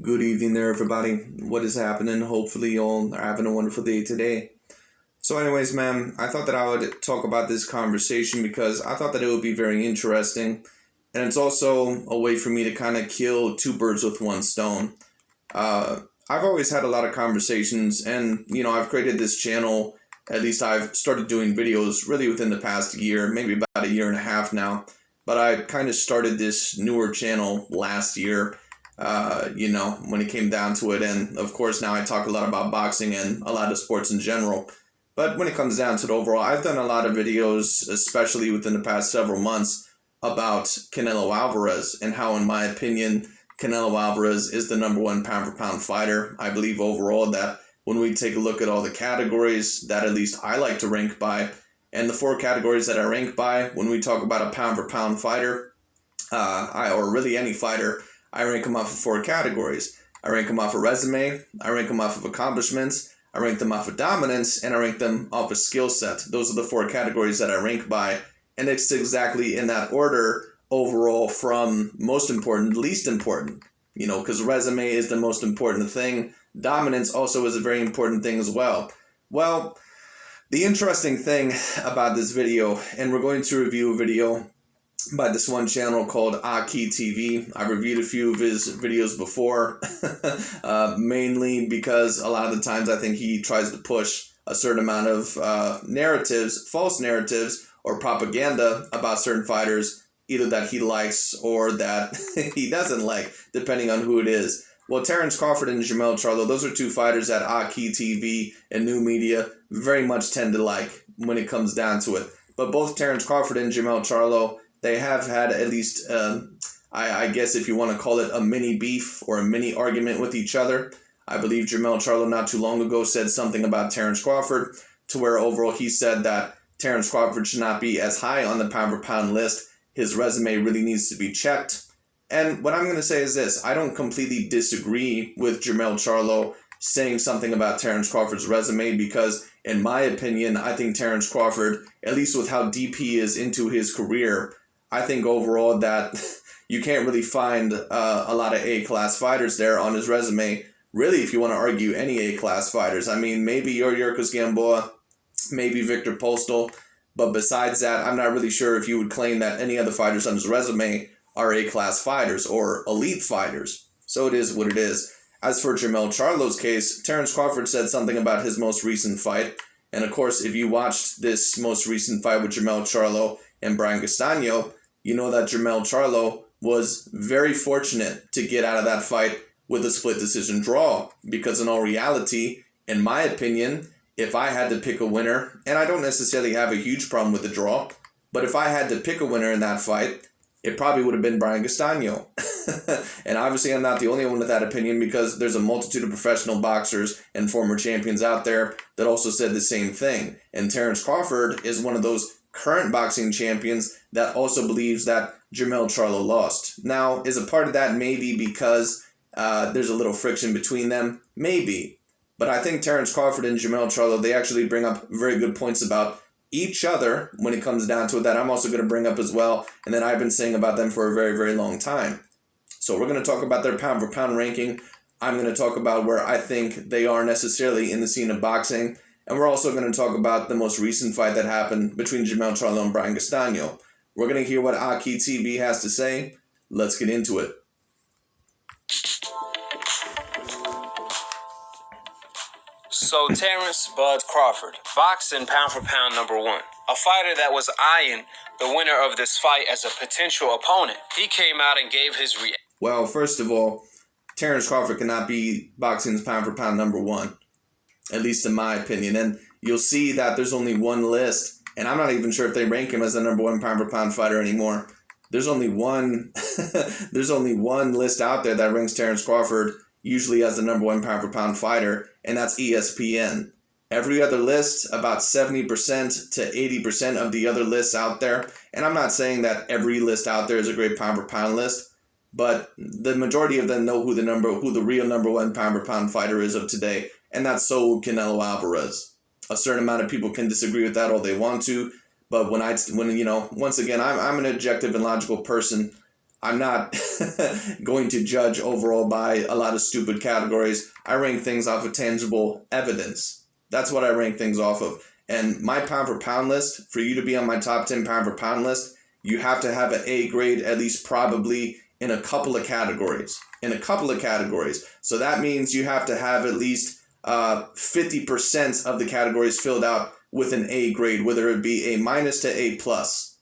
Good evening there, everybody. What is happening? Hopefully, you all are having a wonderful day today. So, anyways, man, I thought that I would talk about this conversation because I thought that it would be very interesting. And it's also a way for me to kind of kill two birds with one stone. I've always had a lot of conversations, and, I've created this channel. At least I've started doing videos really within the past year, maybe about a year and a half now. But I kind of started this newer channel last year. When it came down to it. And of course, now I talk a lot about boxing and a lot of sports in general. But when it comes down to it overall, I've done a lot of videos, especially within the past several months, about Canelo Alvarez and how, in my opinion, Canelo Alvarez is the number one pound for pound fighter. I believe overall that when we take a look at all the categories that at least I like to rank by, and the four categories that I rank by, when we talk about a pound for pound fighter, or really any fighter, I rank them off of four categories. I rank them off of resume, I rank them off of accomplishments, I rank them off of dominance, and I rank them off of skill set. Those are the four categories that I rank by, and it's exactly in that order overall from most important, least important. Because resume is the most important thing. Dominance also is a very important thing as well. Well, the interesting thing about this video, and we're going to review a video by this one channel called AKHi TV. I've reviewed a few of his videos before, mainly because a lot of the times I think he tries to push a certain amount of narratives, false narratives, or propaganda about certain fighters, either that he likes or that he doesn't like, depending on who it is. Well, Terence Crawford and Jermell Charlo, those are two fighters that AKHi TV and new media very much tend to like when it comes down to it. But both Terence Crawford and Jermell Charlo, they have had at least, I guess if you want to call it a mini beef or a mini argument with each other. I believe Jermell Charlo not too long ago said something about Terence Crawford to where overall he said that Terence Crawford should not be as high on the pound for pound list. His resume really needs to be checked. And what I'm going to say is this. I don't completely disagree with Jermell Charlo saying something about Terence Crawford's resume because, in my opinion, I think Terence Crawford, at least with how deep he is into his career, I think overall that you can't really find a lot of A-class fighters there on his resume. Really, if you want to argue any A-class fighters. I mean, maybe Yuriorkis Gamboa, maybe Victor Postal. But besides that, I'm not really sure if you would claim that any other fighters on his resume are A-class fighters or elite fighters. So it is what it is. As for Jermell Charlo's case, Terence Crawford said something about his most recent fight. And of course, if you watched this most recent fight with Jermell Charlo and Brian Castano, you know that Jermell Charlo was very fortunate to get out of that fight with a split decision draw. Because in all reality, in my opinion, if I had to pick a winner, and I don't necessarily have a huge problem with the draw, but if I had to pick a winner in that fight, it probably would have been Brian Castano. And obviously I'm not the only one with that opinion because there's a multitude of professional boxers and former champions out there that also said the same thing. And Terence Crawford is one of those current boxing champions that also believes that Jermell Charlo lost. Now, is a part of that maybe because there's a little friction between them? Maybe. But I think Terence Crawford and Jermell Charlo, they actually bring up very good points about each other when it comes down to it that I'm also going to bring up as well, and that I've been saying about them for a very, very long time. So we're going to talk about their pound for pound ranking. I'm going to talk about where I think they are necessarily in the scene of boxing. And we're also going to talk about the most recent fight that happened between Jermell Charlo and Brian Castano. We're going to hear what AKHi TV has to say. Let's get into it. So Terence Bud Crawford, boxing pound for pound number one. A fighter that was eyeing the winner of this fight as a potential opponent. He came out and gave his reaction. Well, first of all, Terence Crawford cannot be boxing's pound for pound number one. At least in my opinion. And you'll see that there's only one list. And I'm not even sure if they rank him as the number one pound for pound fighter anymore. There's only one list out there that ranks Terence Crawford usually as the number one pound for pound fighter, and that's ESPN. Every other list, about 70% to 80% of the other lists out there, and I'm not saying that every list out there is a great pound for pound list, but the majority of them know who the real number one pound for pound fighter is of today, and that's Canelo Alvarez. A certain amount of people can disagree with that all they want to, but once again, I'm an objective and logical person. I'm not going to judge overall by a lot of stupid categories. I rank things off of tangible evidence. That's what I rank things off of. And my pound for pound list, for you to be on my top 10 pound for pound list, you have to have an A grade, at least probably in a couple of categories. So that means you have to have at least 50% of the categories filled out with an A grade, whether it be A minus to A plus.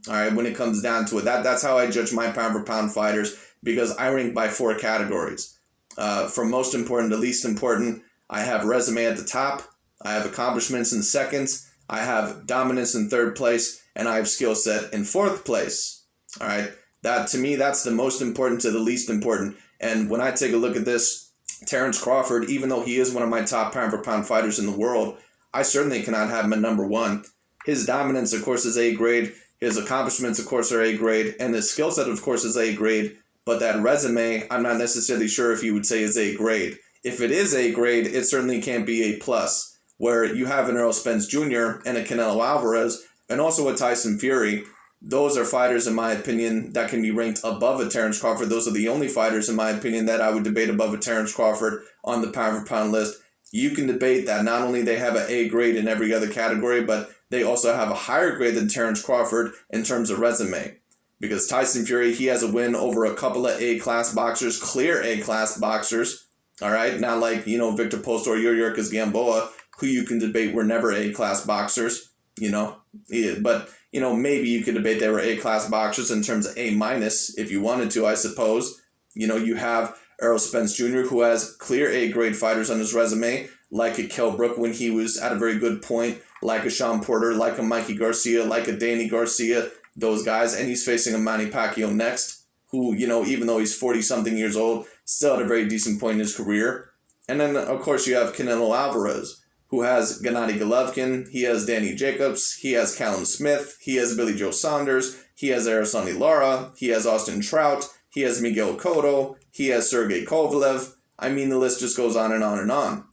All right, when it comes down to it, that's how I judge my pound for pound fighters, because I rank by 4 categories. From most important to least important, I have resume at the top, I have accomplishments in seconds, I have dominance in third place, and I have skill set in fourth place. All right, that to me, that's the most important to the least important. And when I take a look at this, Terence Crawford, even though he is one of my top pound for pound fighters in the world, I certainly cannot have him at number 1. His dominance, of course, is A grade. His accomplishments, of course, are A grade. And his skill set, of course, is A grade. But that resume, I'm not necessarily sure if you would say is A grade. If it is A grade, it certainly can't be A plus. Where you have an Errol Spence Jr. and a Canelo Alvarez, and also a Tyson Fury. Those are fighters, in my opinion, that can be ranked above a Terence Crawford. Those are the only fighters, in my opinion, that I would debate above a Terence Crawford on the pound for pound list. You can debate that not only they have an A grade in every other category, but they also have a higher grade than Terence Crawford in terms of resume. Because Tyson Fury, he has a win over a couple of A-class boxers, clear A-class boxers. All right, not like, Victor Post or Yuriorkis Gamboa, who you can debate were never A-class boxers, But, maybe you could debate they were A-class boxers in terms of A minus, if you wanted to, I suppose. You have Errol Spence Jr., who has clear A-grade fighters on his resume, like a Kell Brook when he was at a very good point, like a Sean Porter, like a Mikey Garcia, like a Danny Garcia, those guys. And he's facing a Manny Pacquiao next, who, even though he's 40-something years old, still at a very decent point in his career. And then, of course, you have Canelo Alvarez, who has Gennady Golovkin, he has Danny Jacobs, he has Callum Smith, he has Billy Joe Saunders, he has Araceli Lara, he has Austin Trout, he has Miguel Cotto, he has Sergey Kovalev. I mean, the list just goes on and on and on.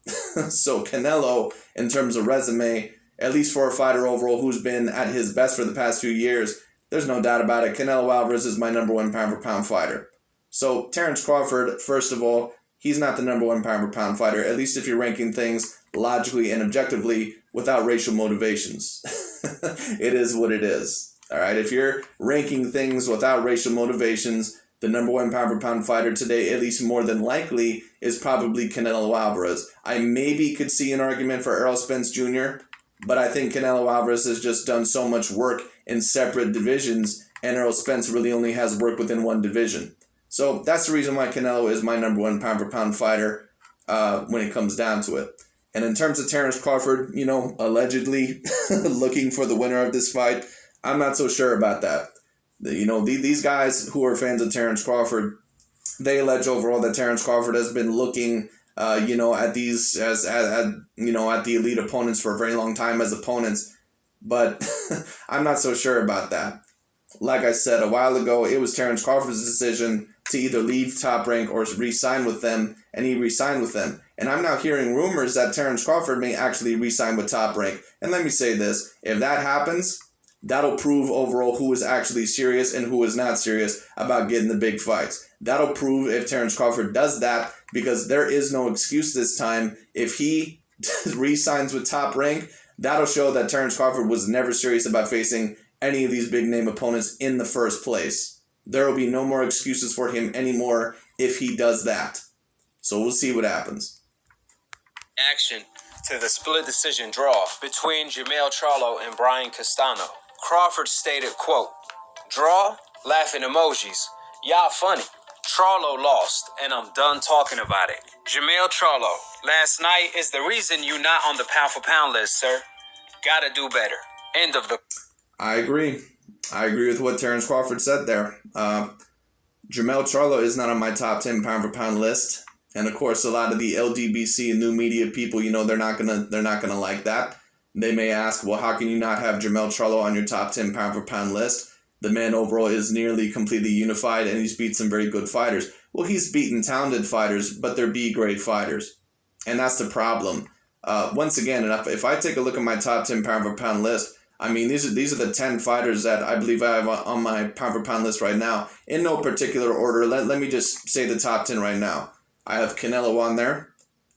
So Canelo, in terms of resume, at least for a fighter overall who's been at his best for the past few years, there's no doubt about it. Canelo Alvarez is my number 1 pound for pound fighter. So Terence Crawford, first of all, he's not the number 1 pound for pound fighter, at least if you're ranking things logically and objectively without racial motivations. It is what it is. All right, if you're ranking things without racial motivations, the number 1 pound for pound fighter today, at least more than likely, is probably Canelo Alvarez. I maybe could see an argument for Errol Spence Jr., but I think Canelo Alvarez has just done so much work in separate divisions, and Errol Spence really only has work within one division. So that's the reason why Canelo is my number 1 pound for pound fighter when it comes down to it. And in terms of Terence Crawford, allegedly looking for the winner of this fight, I'm not so sure about that. These guys who are fans of Terence Crawford, they allege overall that Terence Crawford has been looking, at these at the elite opponents for a very long time as opponents. But I'm not so sure about that. Like I said a while ago, it was Terence Crawford's decision to either leave Top Rank or re-sign with them, and he re-signed with them. And I'm now hearing rumors that Terence Crawford may actually re-sign with Top Rank. And let me say this, if that happens, that'll prove overall who is actually serious and who is not serious about getting the big fights. That'll prove if Terence Crawford does that, because there is no excuse this time. If he re-signs with Top Rank, that'll show that Terence Crawford was never serious about facing any of these big name opponents in the first place. There will be no more excuses for him anymore if he does that. So we'll see what happens. Action to the split decision draw between Jermell Charlo and Brian Castano. Crawford stated, quote, "Draw, laughing emojis. Y'all funny. Charlo lost, and I'm done talking about it." Jermell Charlo, last night is the reason you not on the pound for pound list, sir. Gotta do better. End of the... I agree. I agree with what Terence Crawford said there. Jermell Charlo is not on my top 10 pound for pound list. And of course, a lot of the LDBC and new media people, they're not gonna like that. They may ask, well, how can you not have Jermell Charlo on your top 10 pound for pound list? The man overall is nearly completely unified, and he's beat some very good fighters. Well, he's beaten talented fighters, but they're B-grade fighters. And that's the problem. Once again, if I take a look at my top 10 pound for pound list, I mean, these are the 10 fighters that I believe I have on my pound for pound list right now. In no particular order. Let me just say the top 10 right now. I have Canelo on there.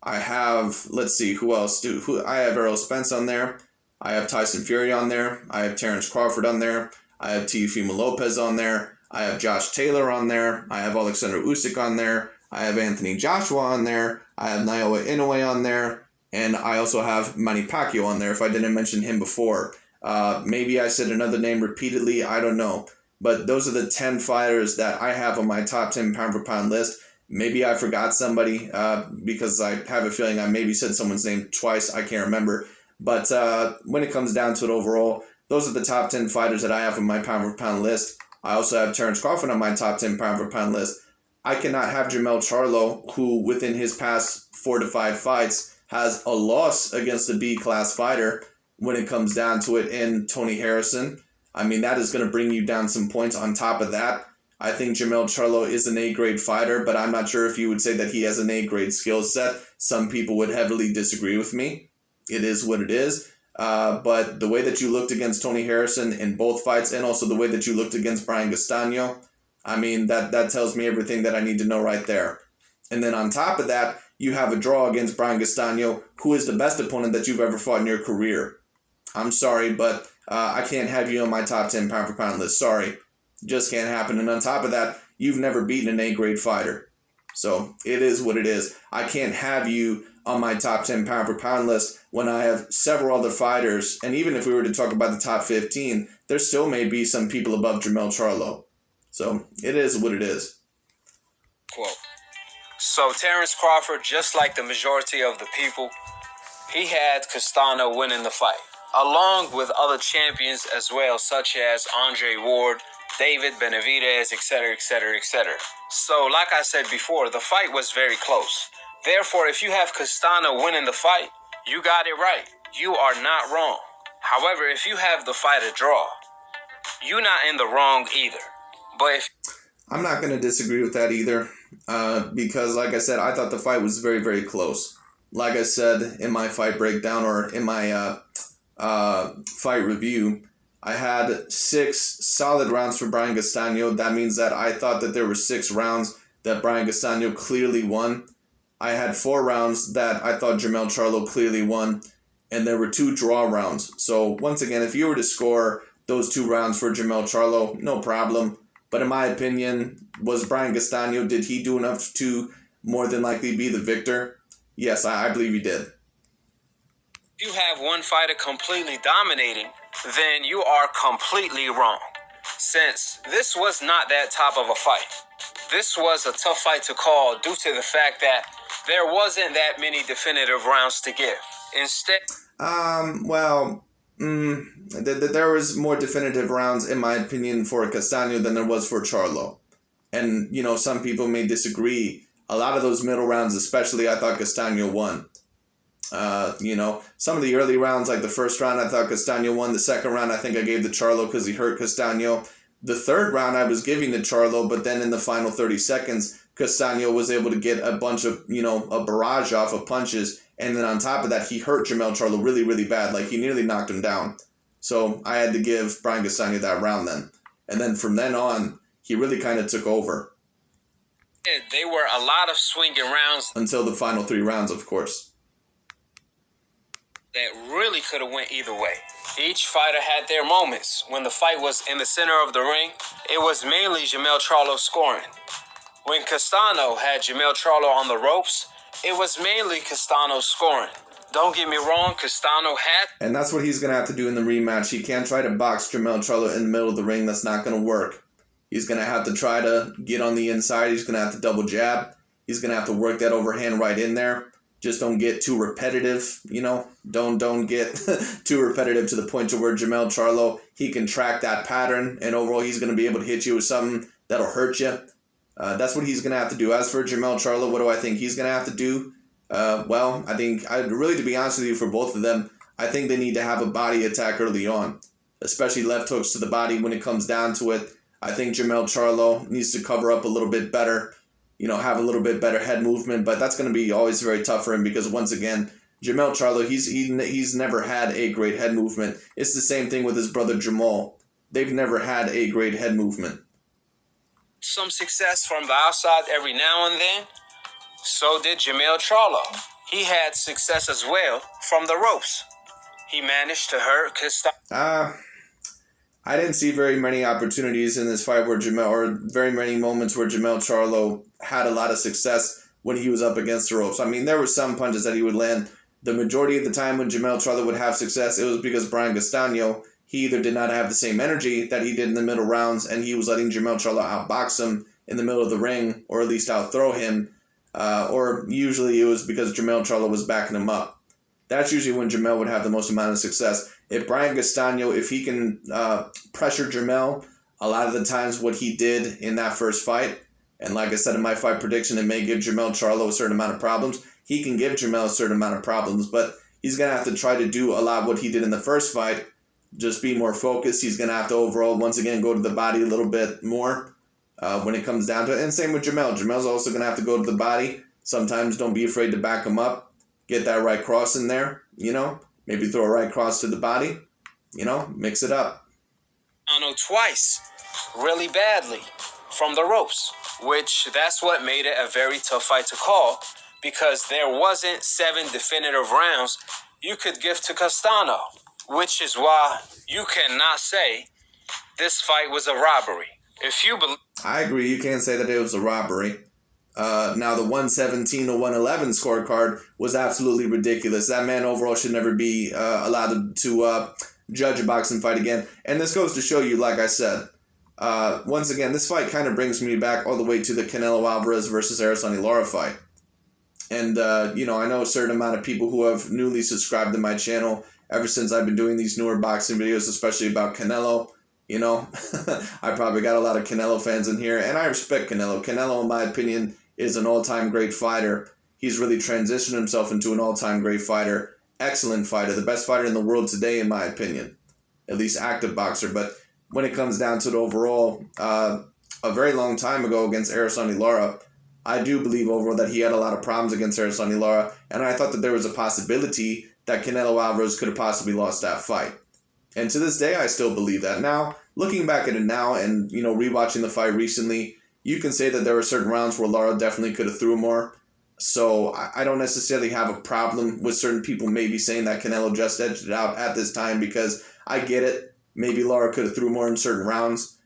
I have, let's see, who else? I have Errol Spence on there. I have Tyson Fury on there. I have Terence Crawford on there. I have Teofimo Lopez on there. I have Josh Taylor on there. I have Alexander Usyk on there. I have Anthony Joshua on there. I have Naoya Inoue on there. And I also have Manny Pacquiao on there, if I didn't mention him before. Maybe I said another name repeatedly. I don't know. But those are the 10 fighters that I have on my top 10 pound for pound list. Maybe I forgot somebody because I have a feeling I maybe said someone's name twice. I can't remember. But when it comes down to it overall, those are the top 10 fighters that I have on my pound for pound list. I also have Terence Crawford on my top 10 pound for pound list. I cannot have Jermell Charlo, who within his past 4 to 5 fights has a loss against a B-class fighter when it comes down to it in Tony Harrison. I mean, that is going to bring you down some points on top of that. I think Jermell Charlo is an A-grade fighter, but I'm not sure if you would say that he has an A-grade skill set. Some people would heavily disagree with me. It is what it is. But the way that you looked against Tony Harrison in both fights, and also the way that you looked against Brian Castano, I mean, that tells me everything that I need to know right there. And then on top of that, you have a draw against Brian Castano, who is the best opponent that you've ever fought in your career. I'm sorry, but I can't have you on my top 10 pound for pound list. Sorry. Just can't happen. And on top of that, you've never beaten an A-grade fighter. So it is what it is. I can't have you on my top 10 pound for pound list when I have several other fighters. And even if we were to talk about the top 15, there still may be some people above Jermell Charlo. So it is what it is. Quote. So Terence Crawford, just like the majority of the people, he had Castano winning the fight, along with other champions as well, such as Andre Ward, David Benavidez, etc., etc., etc. So, like I said before, the fight was very close. Therefore, if you have Castano winning the fight, you got it right. You are not wrong. However, if you have the fight a draw, you're not in the wrong either. But if I'm not going to disagree with that either, because, like I said, I thought the fight was very, very close. Like I said in my fight breakdown or in my fight review, I had 6 solid rounds for Brian Castano. That means that I thought that there were 6 rounds that Brian Castano clearly won. I had 4 rounds that I thought Jermell Charlo clearly won, and there were 2 draw rounds. So once again, if you were to score those 2 rounds for Jermell Charlo, no problem. But in my opinion, was Brian Castano, did he do enough to more than likely be the victor? Yes, I believe he did. If you have one fighter completely dominating, then you are completely wrong. Since this was not that type of a fight. This was a tough fight to call due to the fact that there wasn't that many definitive rounds to give. Instead... there was more definitive rounds, in my opinion, for Castano than there was for Charlo. And, you know, some people may disagree. A lot of those middle rounds, especially, I thought Castano won. You know, some of the early rounds, like the first round, I thought Castano won. The second round, I think I gave to Charlo because he hurt Castano. The third round, I was giving to Charlo, but then in the final 30 seconds, Castano was able to get a bunch of, you know, a barrage off of punches. And then on top of that, he hurt Jermell Charlo really, really bad. Like, he nearly knocked him down. So I had to give Brian Castano that round then. And then from then on, he really kind of took over. They were a lot of swinging rounds. Until the final 3 rounds, of course. That really could have went either way. Each fighter had their moments. When the fight was in the center of the ring, it was mainly Jermell Charlo scoring. When Castano had Jermell Charlo on the ropes, it was mainly Castano scoring. Don't get me wrong, Castano had... And that's what he's going to have to do in the rematch. He can't try to box Jermell Charlo in the middle of the ring. That's not going to work. He's going to have to try to get on the inside. He's going to have to double jab. He's going to have to work that overhand right in there. Just don't get too repetitive, you know. Don't get too repetitive to the point to where Jermell Charlo, he can track that pattern, and overall he's going to be able to hit you with something that'll hurt you. That's what he's going to have to do. As for Jermell Charlo, what do I think he's going to have to do? Well, I think, really, to be honest with you, for both of them, I think they need to have a body attack early on, especially left hooks to the body when it comes down to it. I think Jermell Charlo needs to cover up a little bit better, you know, have a little bit better head movement, but that's going to be always very tough for him because, once again, Jermell Charlo, he's never had a great head movement. It's the same thing with his brother Jermall. They've never had a great head movement. Some success from the outside every now and then. So did Jermell Charlo. He had success as well from the ropes. He managed to hurt Castano. I didn't see very many opportunities in this fight where very many moments where Jermell Charlo had a lot of success when he was up against the ropes. I mean, there were some punches that he would land. The majority of the time when Jermell Charlo would have success, it was because Brian Castano, he either did not have the same energy that he did in the middle rounds, and he was letting Jermell Charlo outbox him in the middle of the ring, or at least outthrow him, or usually it was because Jermell Charlo was backing him up. That's usually when Jermell would have the most amount of success. If Brian Castano, if he can pressure Jermell, a lot of the times what he did in that first fight, and like I said in my fight prediction, it may give Jermell Charlo a certain amount of problems. He can give Jermell a certain amount of problems, but he's going to have to try to do a lot what he did in the first fight, just be more focused. He's going to have to overall, once again, go to the body a little bit more when it comes down to it. And same with Jermell. Jermell's also going to have to go to the body. Sometimes don't be afraid to back him up. Get that right cross in there, maybe throw a right cross to the body, mix it up. Twice, really badly, from the ropes, which that's what made it a very tough fight to call, because there wasn't 7 definitive rounds you could give to Castano, which is why you cannot say this fight was a robbery. If you believe, I agree, you can't say that it was a robbery. Now, the 117 to 111 scorecard was absolutely ridiculous. That man overall should never be allowed to judge a boxing fight again. And this goes to show you, like I said, once again, this fight kind of brings me back all the way to the Canelo Alvarez versus Araceli Lara fight. And, I know a certain amount of people who have newly subscribed to my channel ever since I've been doing these newer boxing videos, especially about Canelo. I probably got a lot of Canelo fans in here, and I respect Canelo. Canelo, in my opinion, is an all-time great fighter. He's really transitioned himself into an all-time great fighter. Excellent fighter. The best fighter in the world today, in my opinion. At least active boxer. But when it comes down to it overall, a very long time ago against Araceli Lara, I do believe overall that he had a lot of problems against Araceli Lara, and I thought that there was a possibility that Canelo Alvarez could have possibly lost that fight. And to this day, I still believe that. Now, looking back at it now and, rewatching the fight recently, you can say that there were certain rounds where Lara definitely could have threw more. So I don't necessarily have a problem with certain people maybe saying that Canelo just edged it out at this time, because I get it. Maybe Lara could have threw more in certain rounds.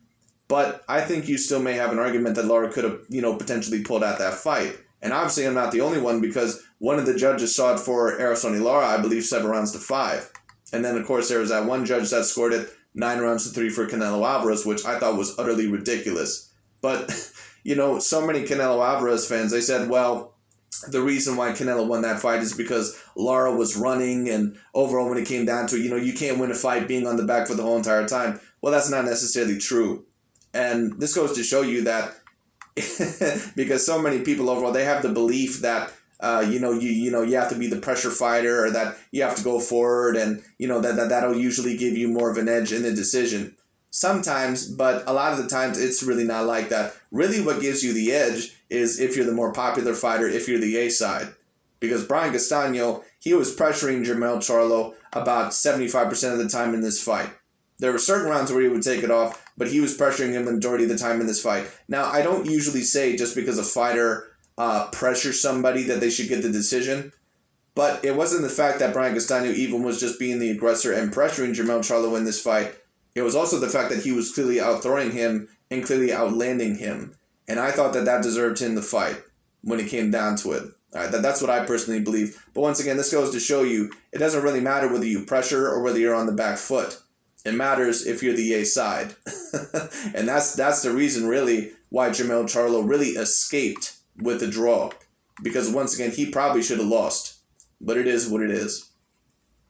But I think you still may have an argument that Lara could have, potentially pulled out that fight. And obviously I'm not the only one, because one of the judges saw it for Araceli Lara, I believe 7 rounds to 5. And then, of course, there was that one judge that scored it 9 rounds to 3 for Canelo Alvarez, which I thought was utterly ridiculous. But, so many Canelo Alvarez fans, they said, well, the reason why Canelo won that fight is because Lara was running, and overall when it came down to it, you can't win a fight being on the back foot the whole entire time. Well, that's not necessarily true. And this goes to show you that because so many people overall, they have the belief that you have to be the pressure fighter, or that you have to go forward, and that'll usually give you more of an edge in the decision. Sometimes, but a lot of the times it's really not like that. Really what gives you the edge is if you're the more popular fighter, if you're the A side. Because Brian Castano, he was pressuring Jermell Charlo about 75% of the time in this fight. There were certain rounds where he would take it off, but he was pressuring him the majority of the time in this fight. Now, I don't usually say just because a fighter pressure somebody that they should get the decision, but it wasn't the fact that Brian Castano even was just being the aggressor and pressuring Jermell Charlo in this fight. It was also the fact that he was clearly outthrowing him and clearly outlanding him, and I thought that deserved him the fight when it came down to it. That's what I personally believe. But once again, this goes to show you it doesn't really matter whether you pressure or whether you're on the back foot. It matters if you're the A side. And that's the reason really why Jermell Charlo really escaped with the draw. Because once again, he probably should have lost. But it is what it is.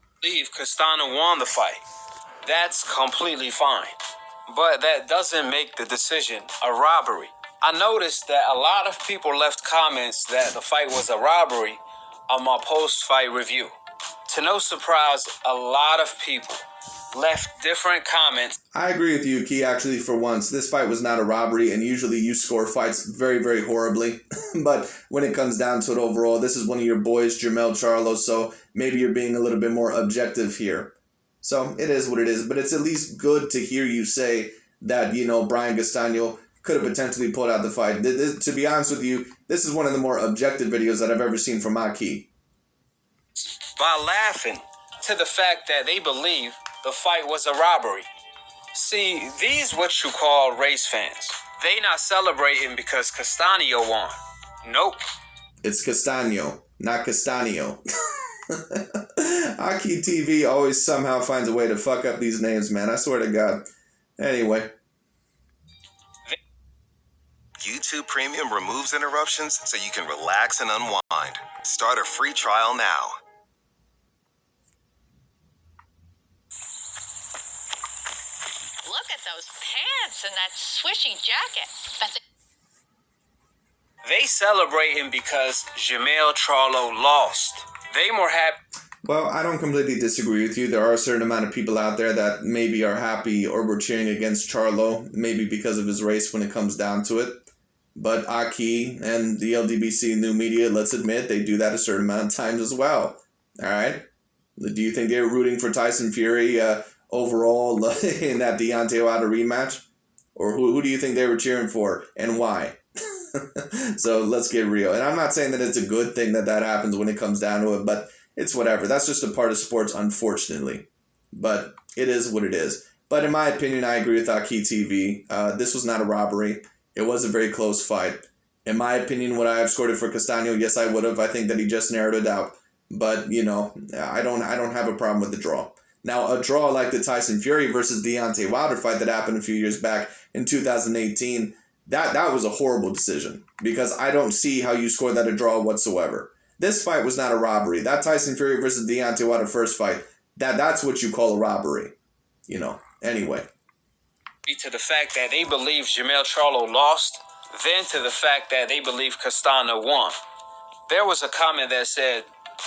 I believe Castano won the fight. That's completely fine. But that doesn't make the decision a robbery. I noticed that a lot of people left comments that the fight was a robbery on my post-fight review. To no surprise, a lot of people left different comments. I agree with you, Key. Actually, for once, this fight was not a robbery, and usually you score fights very, very horribly. But when it comes down to it overall, this is one of your boys, Jermell Charlo, so maybe you're being a little bit more objective here. So it is what it is, but it's at least good to hear you say that, Brian Castano could have potentially pulled out the fight. To be honest with you, this is one of the more objective videos that I've ever seen from AKHi. By laughing to the fact that they believe the fight was a robbery. See, these what you call race fans. They not celebrating because Castano won. Nope. It's Castano, not Castanio. AKHi TV always somehow finds a way to fuck up these names, man. I swear to God. Anyway. YouTube Premium removes interruptions so you can relax and unwind. Start a free trial now. Look at those pants and that swishy jacket. They celebrating because Jermell Charlo lost. They more happy. Well, I don't completely disagree with you. There are a certain amount of people out there that maybe are happy or were cheering against Charlo, maybe because of his race when it comes down to it. But AKHi and the LDBC new media, let's admit, they do that a certain amount of times as well. All right? Do you think they were rooting for Tyson Fury overall in that Deontay Wilder rematch? Or who do you think they were cheering for and why? So let's get real. And I'm not saying that it's a good thing that happens when it comes down to it, but it's whatever. That's just a part of sports, unfortunately. But it is what it is. But in my opinion, I agree with AKHi TV. This was not a robbery. It was a very close fight. In my opinion, would I have scored it for Castano? Yes, I would have. I think that he just narrowed it out. But, I don't have a problem with the draw. Now, a draw like the Tyson Fury versus Deontay Wilder fight that happened a few years back in 2018, that was a horrible decision because I don't see how you score that a draw whatsoever. This fight was not a robbery. That Tyson Fury versus Deontay Wilder first fight, that's what you call a robbery. Anyway. To the fact that they believe Jermell Charlo lost, then to the fact that they believe Castano won. There was a comment that said,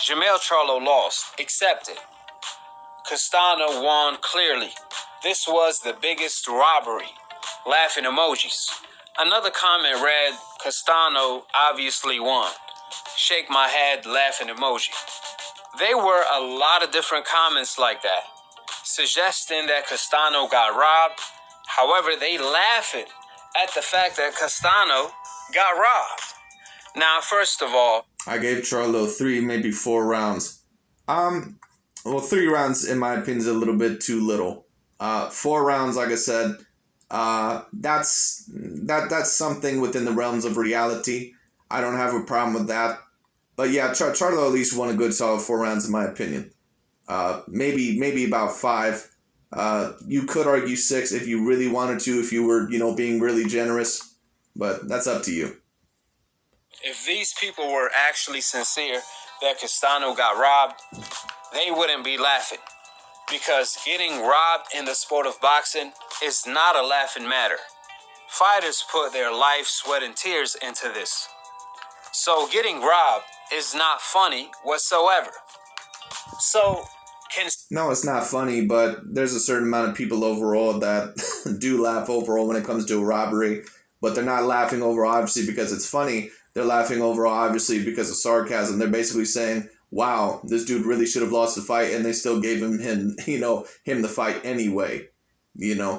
Jermell Charlo lost, accepted. Castano won clearly. This was the biggest robbery. Laughing emojis. Another comment read, Castano obviously won. Shake my head, laughing emoji. There were a lot of different comments like that, suggesting that Castano got robbed. However, they laughing at the fact that Castano got robbed. Now, first of all, I gave Charlo 3, maybe 4 rounds. 3 rounds, in my opinion, is a little bit too little. 4 rounds, like I said, that's something within the realms of reality. I don't have a problem with that. But yeah, Charlo at least won a good solid 4 rounds, in my opinion. Maybe about 5. You could argue 6 if you really wanted to, if you were, being really generous. But that's up to you. If these people were actually sincere that Castano got robbed, they wouldn't be laughing. Because getting robbed in the sport of boxing is not a laughing matter. Fighters put their life, sweat, and tears into this. So getting robbed is not funny whatsoever. No, it's not funny, but there's a certain amount of people overall that do laugh overall when it comes to a robbery. But they're not laughing overall, obviously, because it's funny. They're laughing overall, obviously, because of sarcasm. They're basically saying, wow, this dude really should have lost the fight, and they still gave him the fight anyway.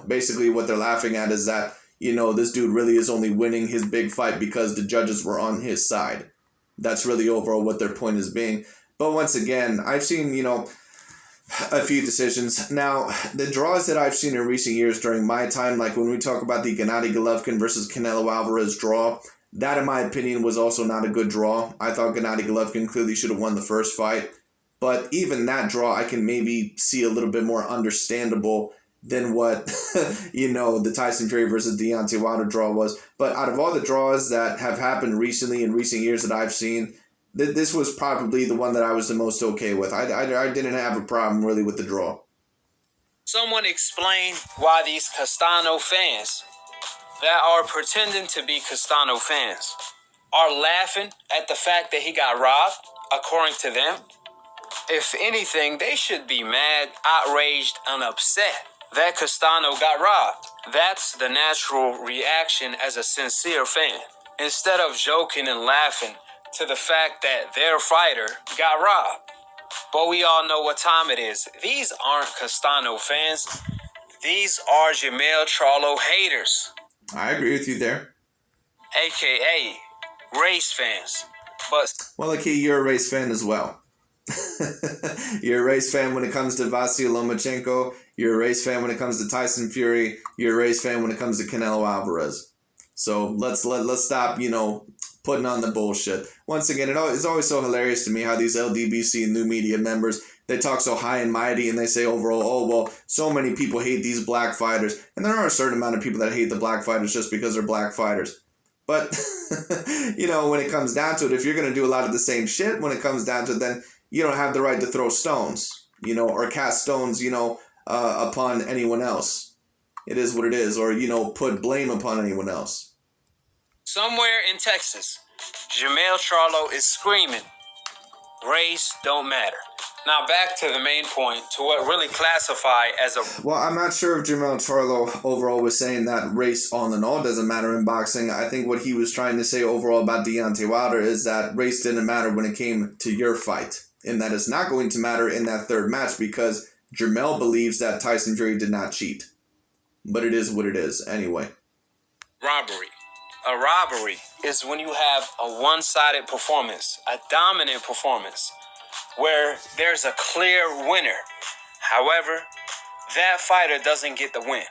Basically what they're laughing at is that, this dude really is only winning his big fight because the judges were on his side. That's really overall what their point is being. But once again, I've seen, a few decisions. Now, the draws that I've seen in recent years during my time, like when we talk about the Gennady Golovkin versus Canelo Alvarez draw, that, in my opinion, was also not a good draw. I thought Gennady Golovkin clearly should have won the first fight. But even that draw, I can maybe see a little bit more understandable than what, the Tyson Fury versus Deontay Wilder draw was. But out of all the draws that have happened recently in recent years that I've seen, this was probably the one that I was the most okay with. I didn't have a problem really with the draw. Someone explain why these Castano fans that are pretending to be Castano fans are laughing at the fact that he got robbed, according to them. If anything, they should be mad, outraged, and upset that Castano got robbed. That's the natural reaction as a sincere fan, instead of joking and laughing to the fact that their fighter got robbed. But we all know what time it is. These aren't Castano fans. These are Jermell Charlo haters. I agree with you there. AKA race fans. But well, okay, you're a race fan as well. You're a race fan when it comes to Vasyl Lomachenko. You're a race fan when it comes to Tyson Fury. You're a race fan when it comes to Canelo Alvarez. So let's stop, putting on the bullshit. Once again, it's always so hilarious to me how these LDBC and new media members, they talk so high and mighty and they say overall, oh, well, so many people hate these black fighters. And there are a certain amount of people that hate the black fighters just because they're black fighters. But, when it comes down to it, if you're going to do a lot of the same shit, when it comes down to it, then you don't have the right to throw stones, or cast stones, upon anyone else. It is what it is. Or, put blame upon anyone else. somewhere in Texas, Jermell Charlo is screaming, race don't matter. Now back to the main point, to what really classify as a... Well, I'm not sure if Jermell Charlo overall was saying that race all in all doesn't matter in boxing. I think what he was trying to say overall about Deontay Wilder is that race didn't matter when it came to your fight. And that it's not going to matter in that third match because Jermell believes that Tyson Fury did not cheat. But it is what it is anyway. Robbery. A robbery is when you have a one-sided performance, a dominant performance, where there's a clear winner. However, that fighter doesn't get the win.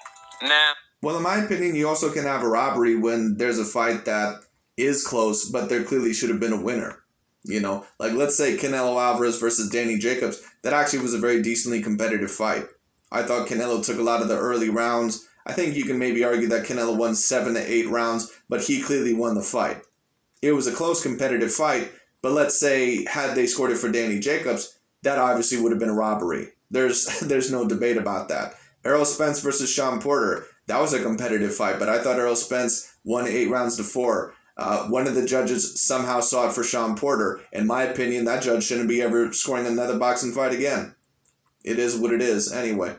Now, well, in my opinion, you also can have a robbery when there's a fight that is close, but there clearly should have been a winner. Like let's say Canelo Alvarez versus Danny Jacobs. That actually was a very decently competitive fight. I thought Canelo took a lot of the early rounds. I think you can maybe argue that Canelo won 7 to 8 rounds, but he clearly won the fight. It was a close competitive fight, but let's say had they scored it for Danny Jacobs, that obviously would have been a robbery. There's no debate about that. Errol Spence versus Sean Porter, that was a competitive fight, but I thought Errol Spence won 8 rounds to 4. One of the judges somehow saw it for Sean Porter. In my opinion, that judge shouldn't be ever scoring another boxing fight again. It is what it is anyway.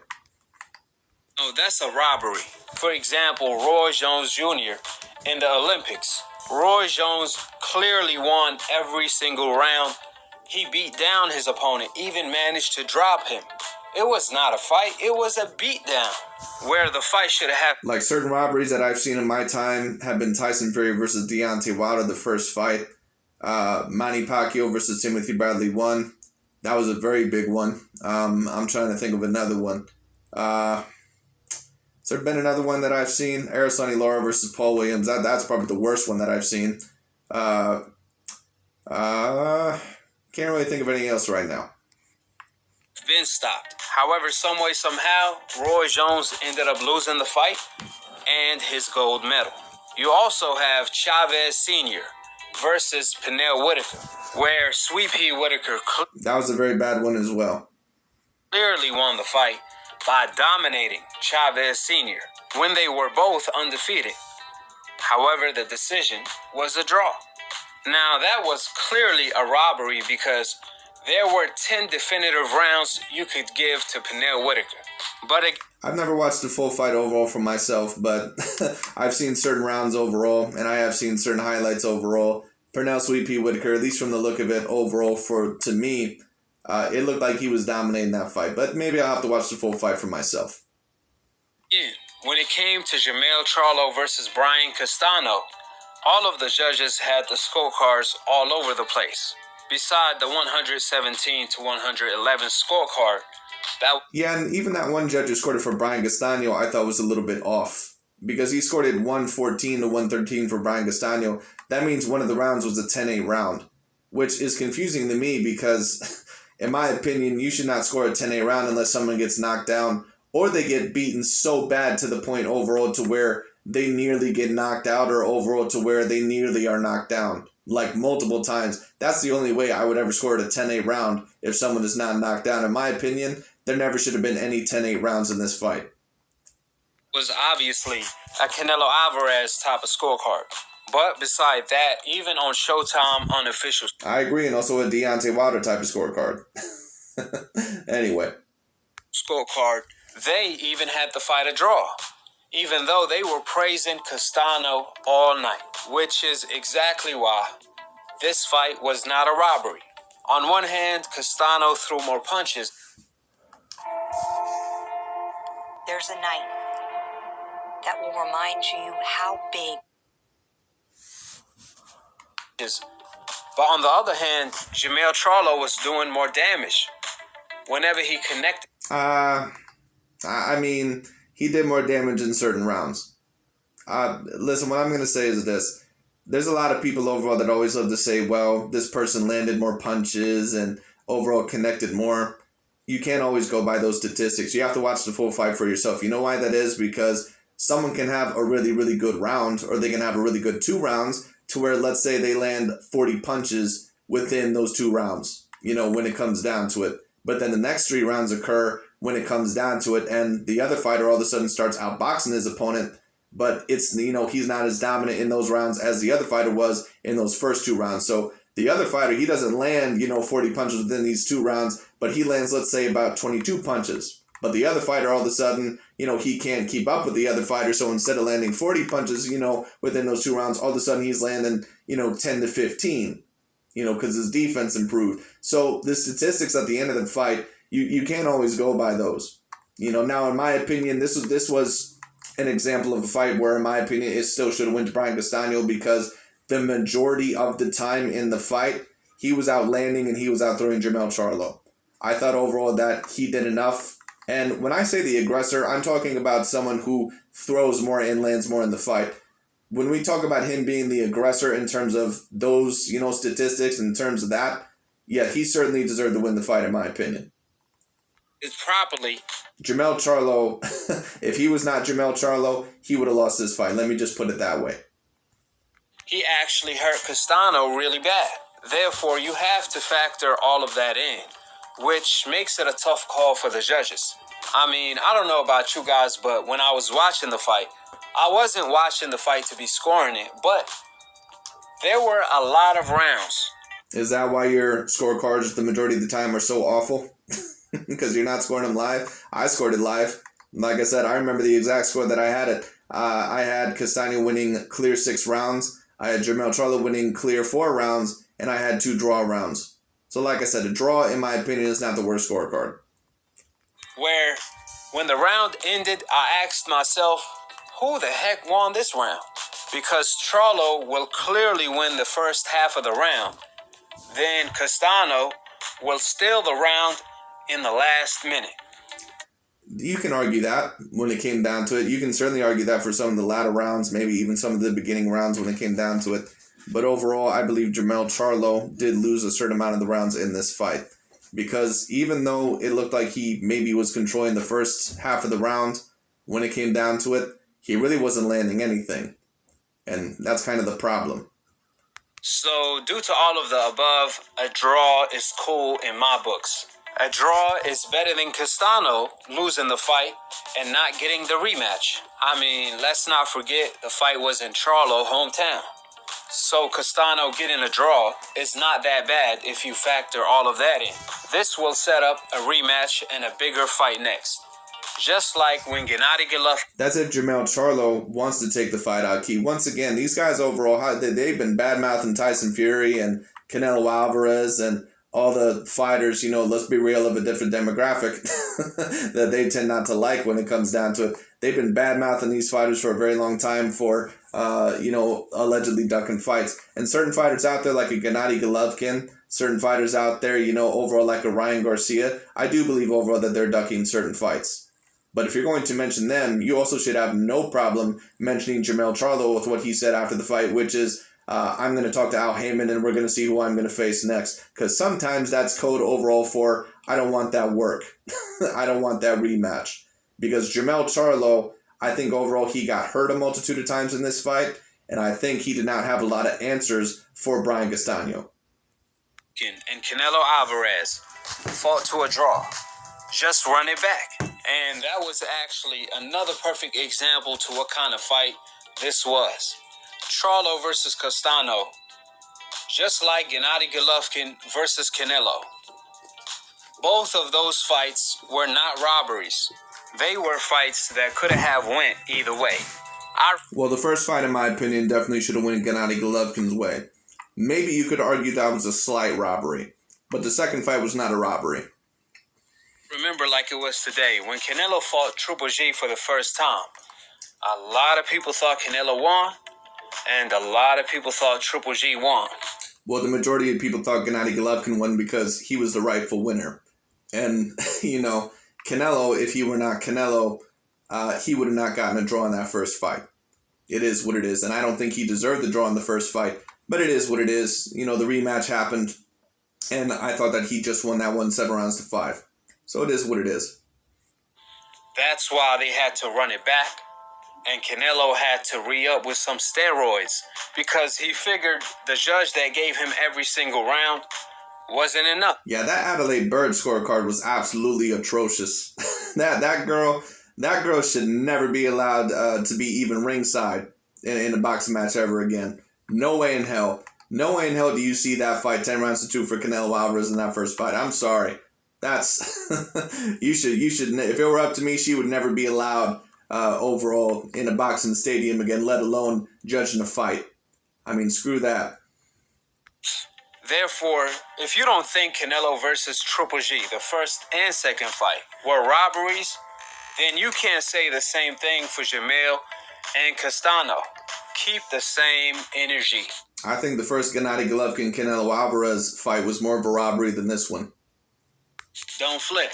oh, that's a robbery. For example, Roy Jones Jr. in the Olympics. Roy Jones clearly won every single round. He beat down his opponent, even managed to drop him. It was not a fight, it was a beatdown. Where the fight should have happened. Like certain robberies that I've seen in my time have been Tyson Fury versus Deontay Wilder, the first fight. Manny Pacquiao versus Timothy Bradley 1. That was a very big one. I'm trying to think of another one. Has there been another one that I've seen? Araceli Lara versus Paul Williams. That's probably the worst one that I've seen. Can't really think of anything else right now. Been stopped. However, some way, somehow, Roy Jones ended up losing the fight and his gold medal. You also have Chavez Sr. versus Pernell Whitaker, where Sweet Pea Whitaker That was a very bad one as well. clearly won the fight by dominating Chavez Sr. when they were both undefeated. However, the decision was a draw. Now, that was clearly a robbery because there were 10 definitive rounds you could give to Pernell Whitaker. But I've never watched the full fight overall for myself, but I've seen certain rounds overall, and I have seen certain highlights overall. Pernell Sweet Pea Whitaker, at least from the look of it overall, to me, it looked like he was dominating that fight. But maybe I'll have to watch the full fight for myself. again, when it came to Jermell Charlo versus Brian Castano, all of the judges had the scorecards all over the place. Beside the 117 to 111 scorecard, Yeah, and even that one judge who scored it for Brian Castano, I thought was a little bit off. Because he scored it 114 to 113 for Brian Castano. That means one of the rounds was a 10-8 round. Which is confusing to me because, in my opinion, you should not score a 10-8 round unless someone gets knocked down. Or they get beaten so bad to the point overall to where they nearly get knocked out, or overall to where they nearly are knocked down. Like multiple times. That's the only way I would ever score a 10-8 round if someone is not knocked down. In my opinion, there never should have been any 10-8 rounds in this fight. was obviously a Canelo Alvarez type of scorecard. But beside that, even on Showtime unofficial, I agree, and also a Deontay Wilder type of scorecard. Anyway. Scorecard, they even had the fight a draw, even though they were praising Castano all night, which is exactly why this fight was not a robbery. On one hand, Castano threw more punches. There's a night that will remind you how big. But on the other hand, Jermell Charlo was doing more damage whenever he connected. I mean, he did more damage in certain rounds. Listen, what I'm going to say is this. There's a lot of people overall that always love to say, well, this person landed more punches and overall connected more. You can't always go by those statistics. You have to watch the full fight for yourself. You know why that is? Because someone can have a really, really good round, or they can have a really good 2 rounds to where, let's say, they land 40 punches within those 2 rounds, when it comes down to it. But then the next 3 rounds occur when it comes down to it, and the other fighter all of a sudden starts outboxing his opponent, but it's, he's not as dominant in those rounds as the other fighter was in those first 2 rounds. So the other fighter, he doesn't land, 40 punches within these 2 rounds, but he lands, let's say, about 22 punches. But the other fighter, all of a sudden, he can't keep up with the other fighter, so instead of landing 40 punches, within those 2 rounds, all of a sudden he's landing, 10 to 15, because his defense improved. So the statistics at the end of the fight, you can't always go by those. Now, in my opinion, this was an example of a fight where, in my opinion, it still should have went to Brian Castano, because the majority of the time in the fight, he was out landing and he was out throwing Jermell Charlo. I thought overall that he did enough. And when I say the aggressor, I'm talking about someone who throws more and lands more in the fight. When we talk about him being the aggressor in terms of those, statistics, in terms of that, yeah, he certainly deserved to win the fight, in my opinion. It's properly. Jermell Charlo, if he was not Jermell Charlo, he would have lost this fight. Let me just put it that way. He actually hurt Castano really bad. Therefore, you have to factor all of that in, which makes it a tough call for the judges. I mean, I don't know about you guys, but when I was watching the fight, I wasn't watching the fight to be scoring it, but there were a lot of rounds. Is that why your scorecards the majority of the time are so awful? Because you're not scoring them live? I scored it live. Like I said, I remember the exact score that I had it. I had Castano winning clear 6 rounds. I had Jermell Charlo winning clear 4 rounds. And I had 2 draw rounds. So like I said, a draw, in my opinion, is not the worst scorecard. Where, when the round ended, I asked myself, who the heck won this round? Because Charlo will clearly win the first half of the round. Then Castano will steal the round in the last minute. You can argue that when it came down to it. You can certainly argue that for some of the latter rounds, maybe even some of the beginning rounds when it came down to it. But overall, I believe Jermell Charlo did lose a certain amount of the rounds in this fight. Because even though it looked like he maybe was controlling the first half of the round, when it came down to it, he really wasn't landing anything. And that's kind of the problem. So, due to all of the above, a draw is cool in my books. A draw is better than Castano losing the fight and not getting the rematch. I mean, let's not forget the fight was in Charlo hometown. So Castano getting a draw is not that bad if you factor all of that in. This will set up a rematch and a bigger fight next. Just like when Gennady Golovkin... That's if Jermell Charlo wants to take the fight out, Key. Once again, these guys overall, they've been bad-mouthing Tyson Fury and Canelo Alvarez and all the fighters, let's be real, of a different demographic that they tend not to like when it comes down to it. They've been bad-mouthing these fighters for a very long time for, allegedly ducking fights. And certain fighters out there, like a Gennady Golovkin, certain fighters out there, overall like a Ryan Garcia, I do believe overall that they're ducking certain fights. But if you're going to mention them, you also should have no problem mentioning Jermell Charlo with what he said after the fight, which is, I'm going to talk to Al Heyman and we're going to see who I'm going to face next. Because sometimes that's code overall for, I don't want that work. I don't want that rematch. Because Jermell Charlo, I think overall he got hurt a multitude of times in this fight. And I think he did not have a lot of answers for Brian Castano. And Canelo Alvarez fought to a draw. Just run it back. And that was actually another perfect example to what kind of fight this was. Charlo versus Castano. Just like Gennady Golovkin versus Canelo. Both of those fights were not robberies. They were fights that could have went either way. Well, the first fight, in my opinion, definitely should have went Gennady Golovkin's way. Maybe you could argue that was a slight robbery, but the second fight was not a robbery. Remember like it was today, when Canelo fought Triple G for the first time. A lot of people thought Canelo won, and a lot of people thought Triple G won. Well, the majority of people thought Gennady Golovkin won because he was the rightful winner. And, you know, Canelo, if he were not Canelo, he would have not gotten a draw in that first fight. It is what it is. And I don't think he deserved the draw in the first fight, but it is what it is. You know, the rematch happened, and I thought that he just won that one 7-5. So it is what it is. That's why they had to run it back, and Canelo had to re-up with some steroids because he figured the judge that gave him every single round wasn't enough. Yeah, that Adelaide Bird scorecard was absolutely atrocious. that girl should never be allowed to be even ringside in a boxing match ever again. No way in hell. No way in hell do you see that fight 10-2 for Canelo Alvarez in that first fight. I'm sorry. That's you should if it were up to me, she would never be allowed overall in a boxing stadium again, let alone judging a fight. I mean, screw that. Therefore, if you don't think Canelo versus Triple G, the first and second fight, were robberies, then you can't say the same thing for Jermell and Castano. Keep the same energy. I think the first Gennady Golovkin-Canelo Alvarez fight was more of a robbery than this one. Don't flip.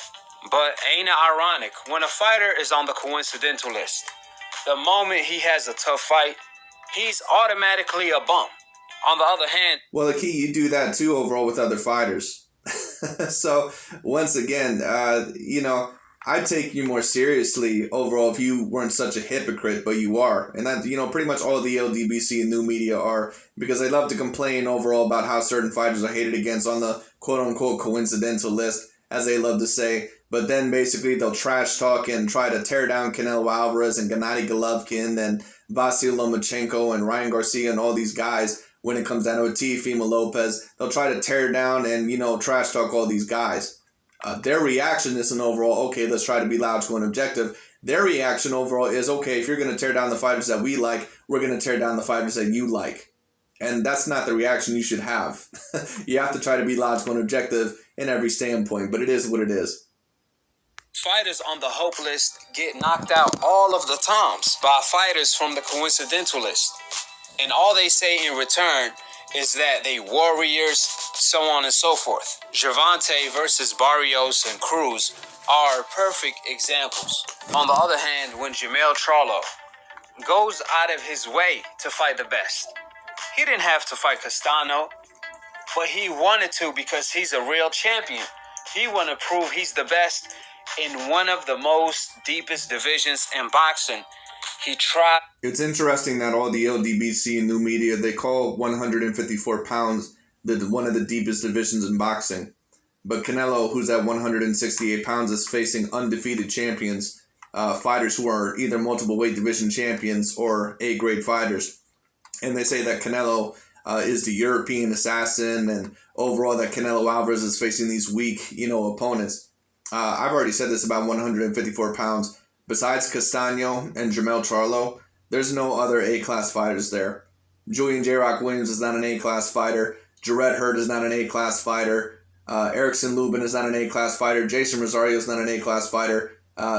But ain't it ironic? When a fighter is on the coincidental list, the moment he has a tough fight, he's automatically a bum. On the other hand... Well, AKHi, you do that too overall with other fighters. So, once again, you know, I'd take you more seriously overall if you weren't such a hypocrite, but you are. And that, you know, pretty much all the LDBC and new media are, because they love to complain overall about how certain fighters are hated against on the quote-unquote coincidental list, as they love to say. But then basically they'll trash talk and try to tear down Canelo Alvarez and Gennady Golovkin and Vasyl Lomachenko and Ryan Garcia and all these guys when it comes down to Teofimo Lopez. They'll try to tear down and, you know, trash talk all these guys. Their reaction isn't overall, okay, let's try to be logical and objective. Their reaction overall is, okay, if you're going to tear down the fighters that we like, we're going to tear down the fighters that you like. And that's not the reaction you should have. You have to try to be logical and objective in every standpoint, but it is what it is. Fighters on the hope list get knocked out all of the times by fighters from the coincidental list. And all they say in return is that they warriors, so on and so forth. Gervonta versus Barrios and Cruz are perfect examples. On the other hand, when Jermell Charlo goes out of his way to fight the best, he didn't have to fight Castano, but he wanted to because he's a real champion. He wanted to prove he's the best in one of the most deepest divisions in boxing. He tried. It's interesting that all the LDBC and new media, they call 154 pounds one of the deepest divisions in boxing. But Canelo, who's at 168 pounds, is facing undefeated champions, fighters who are either multiple weight division champions or A-grade fighters. And they say that Canelo is the European assassin, and overall that Canelo Alvarez is facing these weak, you know, opponents. I've already said this about 154 pounds. Besides Castano and Jermell Charlo, there's no other A-class fighters there. Julian J. Rock Williams is not an A-class fighter. Jarrett Hurd is not an A-class fighter. Erickson Lubin is not an A-class fighter. Jason Rosario is not an A-class fighter.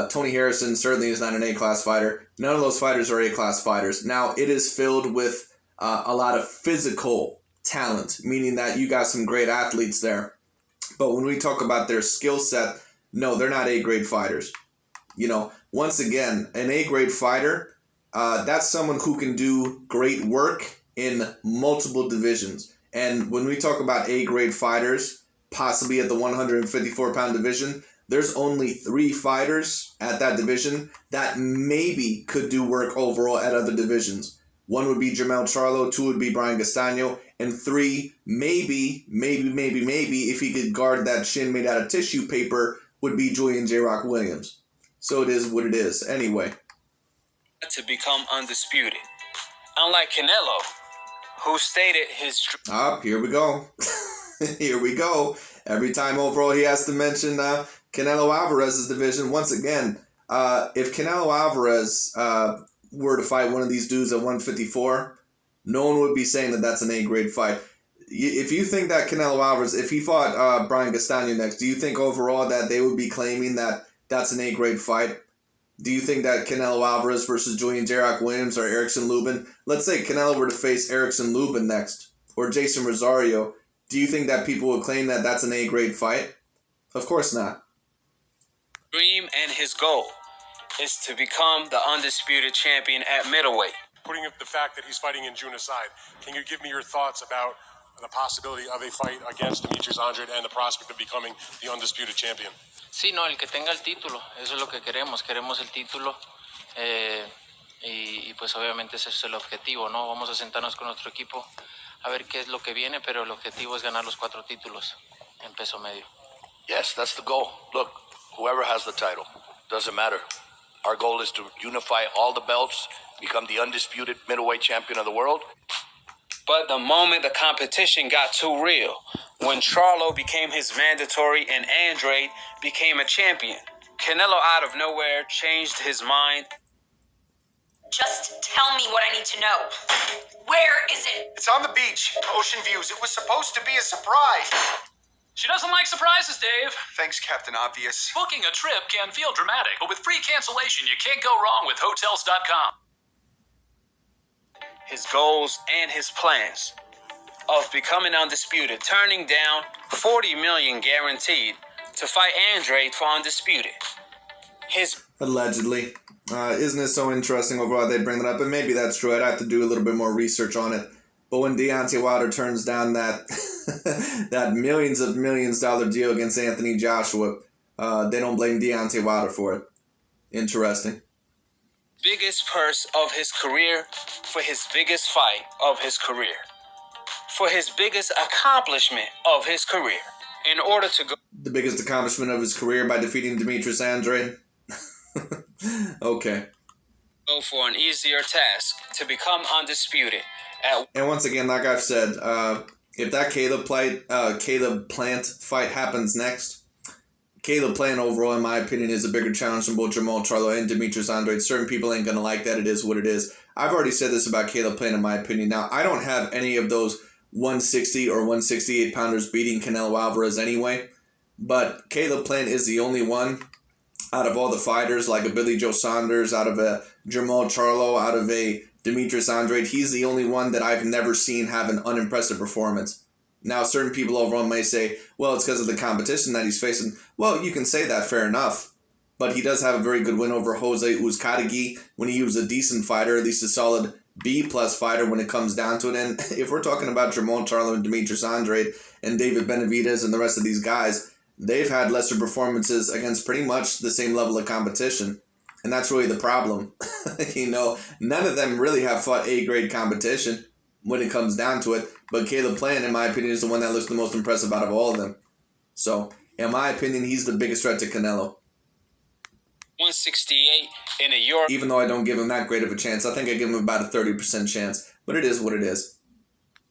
Tony Harrison certainly is not an A-class fighter. None of those fighters are A-class fighters. Now, it is filled with a lot of physical talent, meaning that you got some great athletes there. But when we talk about their skill set, no, they're not A-grade fighters. You know, once again, an A-grade fighter, that's someone who can do great work in multiple divisions. And when we talk about A-grade fighters, possibly at the 154-pound division, there's only 3 fighters at that division that maybe could do work overall at other divisions. 1 would be Jermell Charlo, 2 would be Brian Castano, and 3, maybe, if he could guard that shin made out of tissue paper, would be Julian J. Rock Williams. So it is what it is. Anyway. To become undisputed. Unlike Canelo, who stated his... Here we go. Here we go. Every time overall he has to mention Canelo Alvarez's division. Once again, if Canelo Alvarez were to fight one of these dudes at 154, no one would be saying that that's an A-grade fight. If you think that Canelo Alvarez, if he fought Brian Castano next, do you think overall that they would be claiming that that's an A-grade fight? Do you think that Canelo Alvarez versus Julian Jarrett Williams or Erickson Lubin, let's say Canelo were to face Erickson Lubin next, or Jason Rosario, do you think that people would claim that that's an A-grade fight? Of course not. Dream and his goal is to become the undisputed champion at middleweight. Putting the fact that he's fighting in June aside, can you give me your thoughts about the possibility of a fight against Demetrius Andrade and the prospect of becoming the undisputed champion? Sí, no, el que tenga el título, eso es lo que queremos el título y pues obviamente ese es el objetivo, ¿no? Vamos a sentarnos con nuestro equipo a ver qué es lo que viene, pero el objetivo es ganar los 4 títulos en peso medio. Yes, that's the goal. Look, whoever has the title, doesn't matter. Our goal is to unify all the belts, become the undisputed middleweight champion of the world. But the moment the competition got too real, when Charlo became his mandatory and Andrade became a champion, Canelo out of nowhere changed his mind. Just tell me what I need to know. Where is it? It's on the beach, ocean views. It was supposed to be a surprise. She doesn't like surprises, Dave. Thanks, Captain Obvious. Booking a trip can feel dramatic, but with free cancellation, you can't go wrong with Hotels.com. His goals and his plans of becoming undisputed, turning down $40 million guaranteed to fight Andrade for undisputed. Allegedly. Isn't it so interesting overall they bring that up? And maybe that's true. I'd have to do a little bit more research on it. But when Deontay Wilder turns down that that millions of millions dollar deal against Anthony Joshua, they don't blame Deontay Wilder for it. Interesting. Biggest purse of his career for his biggest fight of his career. For his biggest accomplishment of his career. In order to go... The biggest accomplishment of his career by defeating Demetrius Andrade? Okay. Go for an easier task to become undisputed. And once again, like I've said, if that Caleb Plant fight happens next, Caleb Plant overall, in my opinion, is a bigger challenge than both Jermell Charlo and Demetrius Andrade. Certain people ain't going to like that. It is what it is. I've already said this about Caleb Plant, in my opinion. Now, I don't have any of those 160 or 168 pounders beating Canelo Alvarez anyway. But Caleb Plant is the only one out of all the fighters, like a Billy Joe Saunders, out of a Jermell Charlo, out of a Demetrius Andrade. He's the only one that I've never seen have an unimpressive performance. Now, certain people overall may say, well, it's because of the competition that he's facing. Well, you can say that, fair enough. But he does have a very good win over Jose Uzcategui when he was a decent fighter, at least a solid B-plus fighter when it comes down to it. And if we're talking about Jermell Charlo and Demetrius Andrade and David Benavidez and the rest of these guys, they've had lesser performances against pretty much the same level of competition. And that's really the problem. None of them really have fought A-grade competition when it comes down to it. But Caleb Plant, in my opinion, is the one that looks the most impressive out of all of them. So, in my opinion, he's the biggest threat to Canelo. 168 in a Europe. Even though I don't give him that great of a chance, I think I give him about a 30% chance. But it is what it is.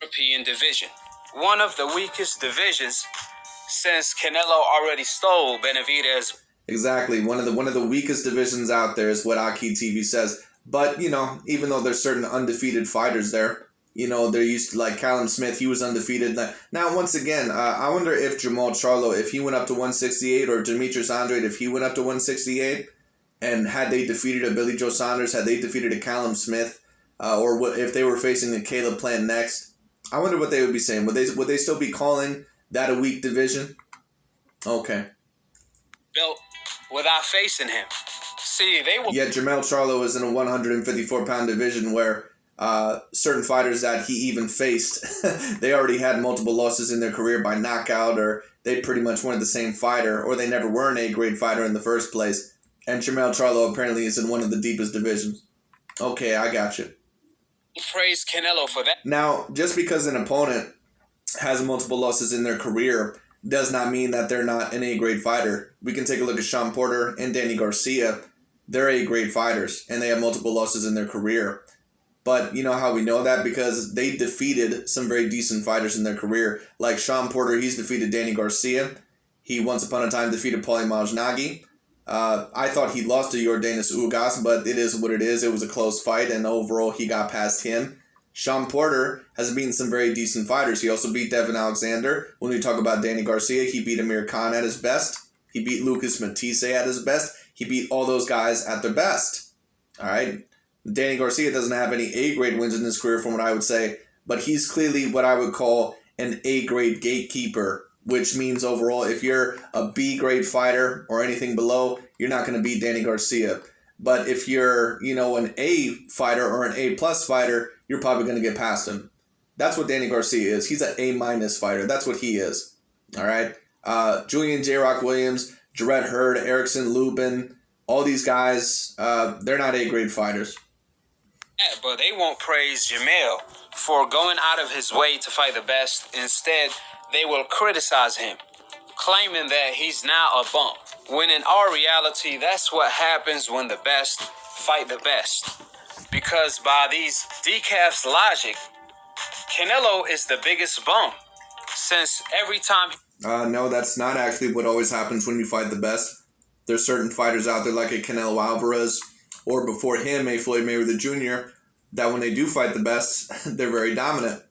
European division. One of the weakest divisions since Canelo already stole Benavidez. Exactly. One of the weakest divisions out there is what AKHi TV says. But, even though there's certain undefeated fighters there, they're used to, like Callum Smith, he was undefeated. Now, once again, I wonder if Jermell Charlo, if he went up to 168, or Demetrius Andrade, if he went up to 168, and had they defeated a Billy Joe Saunders, had they defeated a Callum Smith, or what if they were facing a Caleb Plant next, I wonder what they would be saying. Would they still be calling that a weak division? Okay. Built without facing him. See, they will... Yet Jermell Charlo is in a 154-pound division where certain fighters that he even faced, they already had multiple losses in their career by knockout, or they pretty much weren't the same fighter, or they never were an A-grade fighter in the first place. And Jermell Charlo apparently is in one of the deepest divisions. Okay, I got you. Praise Canelo for that. Now, just because an opponent has multiple losses in their career does not mean that they're not an A-grade fighter. We can take a look at Sean Porter and Danny Garcia. They're A-grade fighters, and they have multiple losses in their career. But you know how we know that? Because they defeated some very decent fighters in their career. Like Sean Porter, he's defeated Danny Garcia. He once upon a time defeated Paulie Malignaggi. I thought he lost to Yordenis Ugas, but it is what it is. It was a close fight, and overall he got past him. Sean Porter has beaten some very decent fighters. He also beat Devin Alexander. When we talk about Danny Garcia, he beat Amir Khan at his best. He beat Lucas Matisse at his best. He beat all those guys at their best. All right? Danny Garcia doesn't have any A-grade wins in his career from what I would say, but he's clearly what I would call an A-grade gatekeeper, which means overall if you're a B-grade fighter or anything below, you're not going to beat Danny Garcia. But if you're, an A fighter or an A-plus fighter, you're probably going to get past him. That's what Danny Garcia is. He's an A-minus fighter. That's what he is. All right? Julian J-Rock Williams, Jarrett Hurd, Erickson Lubin, all these guys, they're not A-grade fighters. Yeah, but they won't praise Jermell for going out of his way to fight the best. Instead, they will criticize him, claiming that he's now a bump. When in our reality, that's what happens when the best fight the best. Because by these decaf's logic, Canelo is the biggest bump. Since every time... No, that's not actually what always happens when you fight the best. There's certain fighters out there like a Canelo Alvarez, or before him, a Floyd Mayweather Jr., that when they do fight the best, they're very dominant.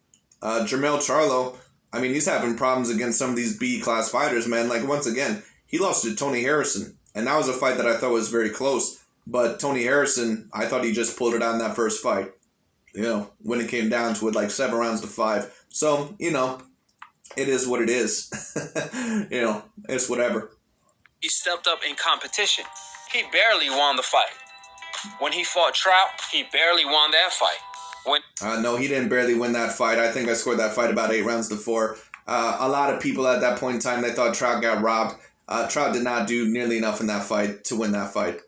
Jermell Charlo, he's having problems against some of these B-class fighters, man. Like, once again, he lost to Tony Harrison, and that was a fight that I thought was very close. But Tony Harrison, I thought he just pulled it out in that first fight, when it came down to it, like 7 rounds to 5. So, it is what it is. It's whatever. He stepped up in competition. He barely won the fight. When he fought Trout, he barely won that fight. No, he didn't barely win that fight. I think I scored that fight about 8 rounds to 4. A lot of people at that point in time, they thought Trout got robbed. Trout did not do nearly enough in that fight to win that fight.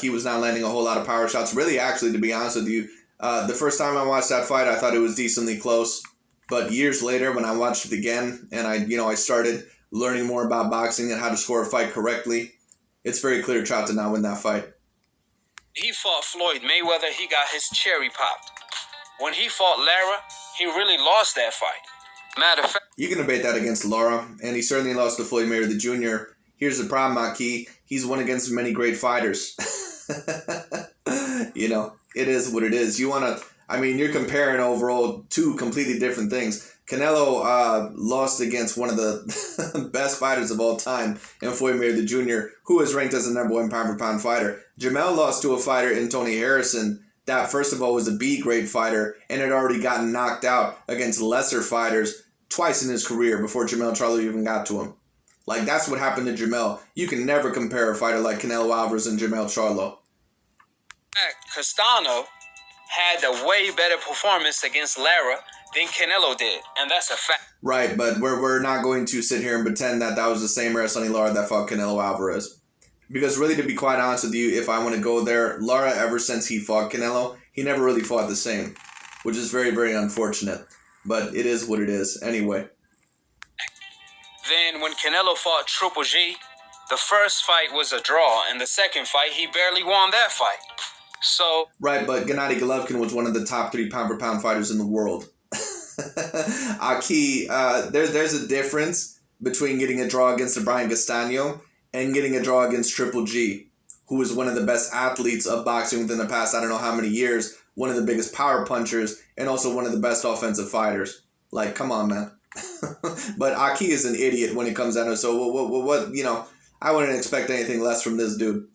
He was not landing a whole lot of power shots. Really, actually, to be honest with you, the first time I watched that fight, I thought it was decently close. But years later, when I watched it again, and I started learning more about boxing and how to score a fight correctly, it's very clear Trout did not win that fight. He fought Floyd Mayweather, he got his cherry popped. When he fought Lara, he really lost that fight. Matter of fact... You can debate that against Lara, and he certainly lost to Floyd Mayweather Jr. Here's the problem, AKHi. He's won against many great fighters. It is what it is. You're comparing overall 2 completely different things. Canelo lost against one of the best fighters of all time in Floyd Mayweather Jr., who is ranked as the #1 pound-for-pound fighter. Jermell lost to a fighter in Tony Harrison that, first of all, was a B-grade fighter and had already gotten knocked out against lesser fighters twice in his career before Jermell Charlo even got to him. Like, that's what happened to Jermell. You can never compare a fighter like Canelo Alvarez and Jermell Charlo. Castano had a way better performance against Lara than Canelo did, and that's a fact. Right, but we're not going to sit here and pretend that was the same Sonny Lara that fought Canelo Alvarez. Because really, to be quite honest with you, if I want to go there, Lara, ever since he fought Canelo, he never really fought the same, which is very, very unfortunate. But it is what it is, anyway. Then when Canelo fought Triple G, the first fight was a draw, and the second fight, he barely won that fight. So... Right, but Gennady Golovkin was one of the top 3 pound-for-pound fighters in the world. AKHi, there's a difference between getting a draw against Brian Castano and getting a draw against Triple G, who is one of the best athletes of boxing within the past I don't know how many years, one of the biggest power punchers, and also one of the best offensive fighters. Like, come on, man. But AKHi is an idiot when it comes down to it, so what I wouldn't expect anything less from this dude.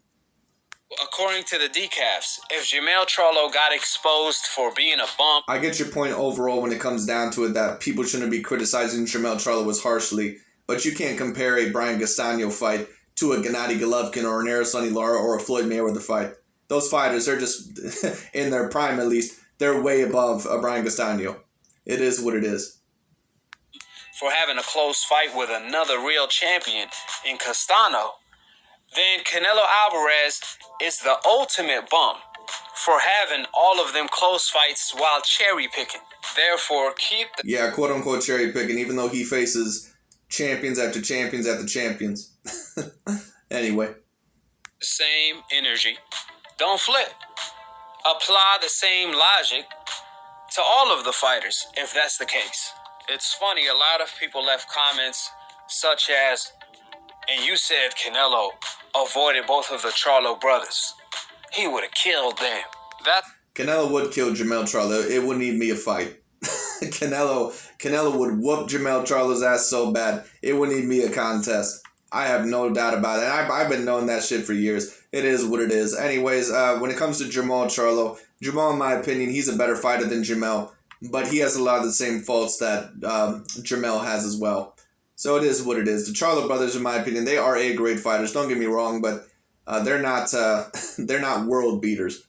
According to the decafs, if Jermell Charlo got exposed for being a bump... I get your point overall when it comes down to it that people shouldn't be criticizing Jermell Charlo as harshly, but you can't compare a Brian Castano fight to a Gennady Golovkin or an Sonny Lara or a Floyd Mayweather fight. Those fighters, they're just, in their prime at least, they're way above a Brian Castano. It is what it is. For having a close fight with another real champion in Castano, then Canelo Alvarez is the ultimate bum for having all of them close fights while cherry picking. Therefore, keep the... Yeah, quote-unquote cherry picking, even though he faces champions after champions after champions. Anyway. Same energy. Don't flip. apply the same logic to all of the fighters, if that's the case. It's funny, a lot of people left comments such as, and you said Canelo avoided both of the Charlo brothers. He would have killed them. Canelo would kill Jermell Charlo. It wouldn't even be a fight. Canelo would whoop Jermell Charlo's ass so bad, it wouldn't even be a contest. I have no doubt about it. I've been knowing that shit for years. It is what it is. Anyways, when it comes to Jermell Charlo, Jermell, in my opinion, he's a better fighter than Jermell, but he has a lot of the same faults that Jermell has as well. So it is what it is. The Charlo brothers, in my opinion, they are great fighters. Don't get me wrong, but they're not world beaters.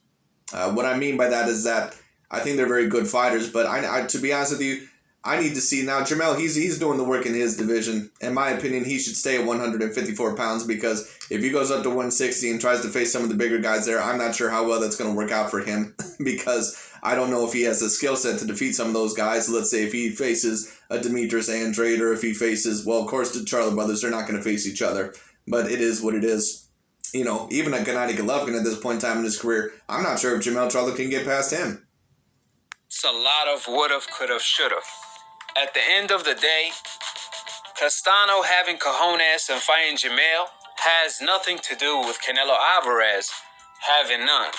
What I mean by that is that I think they're very good fighters, but I to be honest with you, I need to see now. Jermell, he's doing the work in his division. In my opinion, he should stay at 154 pounds, because if he goes up to 160 and tries to face some of the bigger guys there, I'm not sure how well that's going to work out for him because I don't know if he has the skill set to defeat some of those guys. Let's say if he faces a Demetrius Andrade, or if he faces, well, of course, the Charlo brothers, they're not going to face each other, but it is what it is. You know, even a Gennady Golovkin at this point in time in his career, I'm not sure if Jermell Charlo can get past him. It's a lot of would've, could've, should've. At the end of the day, Castano having cojones and fighting Jermell has nothing to do with Canelo Alvarez having none.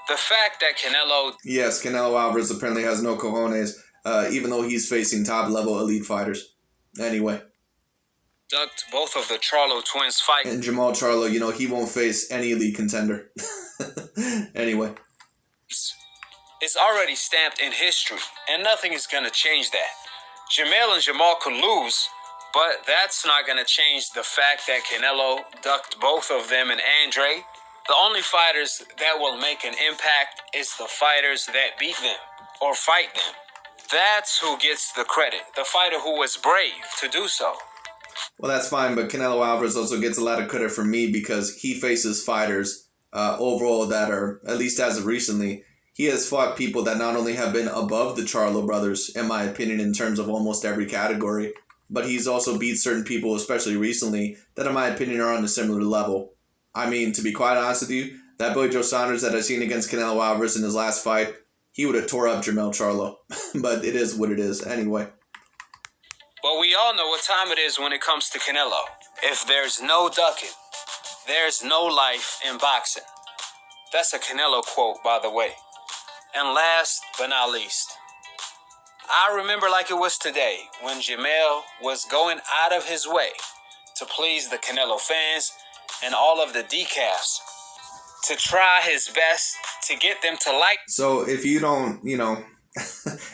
The fact that Canelo... Yes, Canelo Alvarez apparently has no cojones, even though he's facing top-level elite fighters. Anyway. Ducked both of the Charlo twins fight. And Jermell Charlo, you know, he won't face any elite contender. Anyway. It's already stamped in history, and nothing is going to change that. Jermell and Jermall could lose, but that's not going to change the fact that Canelo ducked both of them and Andre. The only fighters that will make an impact is the fighters that beat them or fight them. That's who gets the credit, the fighter who was brave to do so. Well, that's fine, but Canelo Alvarez also gets a lot of credit from me because he faces fighters overall that are, at least as of recently, he has fought people that not only have been above the Charlo brothers, in my opinion, in terms of almost every category, but he's also beat certain people, especially recently, that in my opinion are on a similar level. I mean, to be quite honest with you, that Billy Joe Saunders that I've seen against Canelo Alvarez in his last fight, he would have tore up Jermell Charlo. But it is what it is anyway. But we all know what time it is when it comes to Canelo. If there's no ducking, there's no life in boxing. That's a Canelo quote, by the way. And last but not least, I remember like it was today when Jermell was going out of his way to please the Canelo fans and all of the decafs to try his best to get them to like. So if you don't, you know,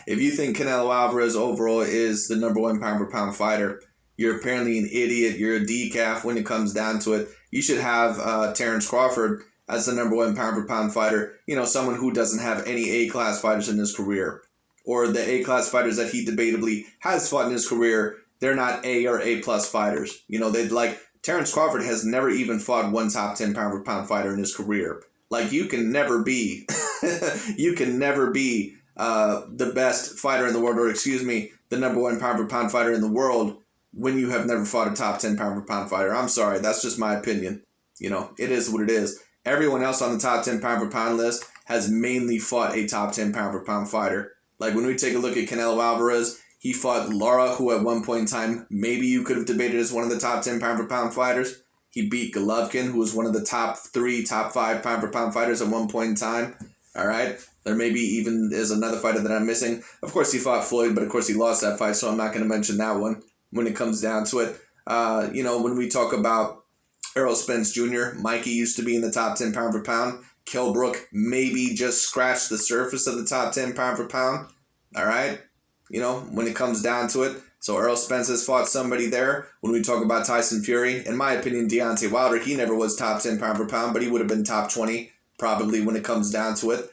if you think Canelo Alvarez overall is the number one pound for pound fighter, you're apparently an idiot. You're a decaf when it comes down to it. You should have Terence Crawford as the number one pound for pound fighter. You know, someone who doesn't have any A-class fighters in his career. Or the A-class fighters that he debatably has fought in his career, they're not A or A-plus fighters. You know, they'd like, Terence Crawford has never even fought one top 10 pound for pound fighter in his career. Like, you can never be, the best fighter in the world, or excuse me, the number one pound for pound fighter in the world when you have never fought a top 10 pound for pound fighter. I'm sorry, that's just my opinion. You know, it is what it is. Everyone else on the top 10 pound for pound list has mainly fought a top 10 pound for pound fighter. Like, when we take a look at Canelo Alvarez, he fought Lara, who at one point in time, maybe you could have debated as one of the top 10 pound for pound fighters. He beat Golovkin, who was one of the top 3, top 5 pound for pound fighters at one point in time. All right. There maybe even is another fighter that I'm missing. Of course, he fought Floyd, but of course he lost that fight, so I'm not going to mention that one when it comes down to it. You know, when we talk about Errol Spence Jr., Mikey used to be in the top 10 pound for pound. Kell Brook maybe just scratched the surface of the top 10 pound for pound. All right. You know, when it comes down to it. So Errol Spence has fought somebody there. When we talk about Tyson Fury, in my opinion, Deontay Wilder, he never was top 10 pound for pound, but he would have been top 20 probably when it comes down to it.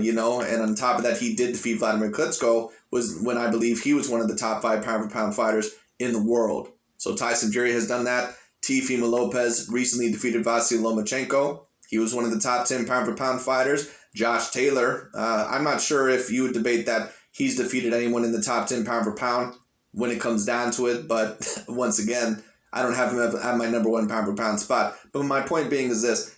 You know, and on top of that, he did defeat Vladimir Klitschko, was when I believe he was one of the top 5 pound for pound fighters in the world. So Tyson Fury has done that. Teofimo Lopez recently defeated Vasily Lomachenko. He was one of the top 10 pound for pound fighters. Josh Taylor, I'm not sure if you would debate that he's defeated anyone in the top 10 pound for pound when it comes down to it. But once again, I don't have him at my number one pound for pound spot. But my point being is this.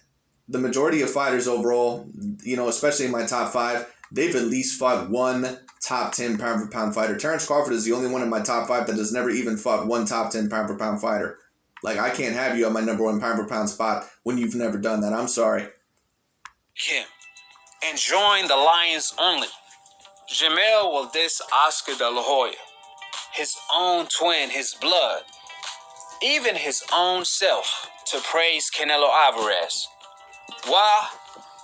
the majority of fighters overall, you know, especially in my top 5, they've at least fought one top 10 pound-for-pound fighter. Terence Crawford is the only one in my top 5 that has never even fought one top 10 pound-for-pound fighter. Like, I can't have you on my number 1 pound-for-pound spot when you've never done that. I'm sorry. Him. And join the Lions only. Jermell will diss Oscar De La Hoya, his own twin, his blood, even his own self, to praise Canelo Alvarez. Why?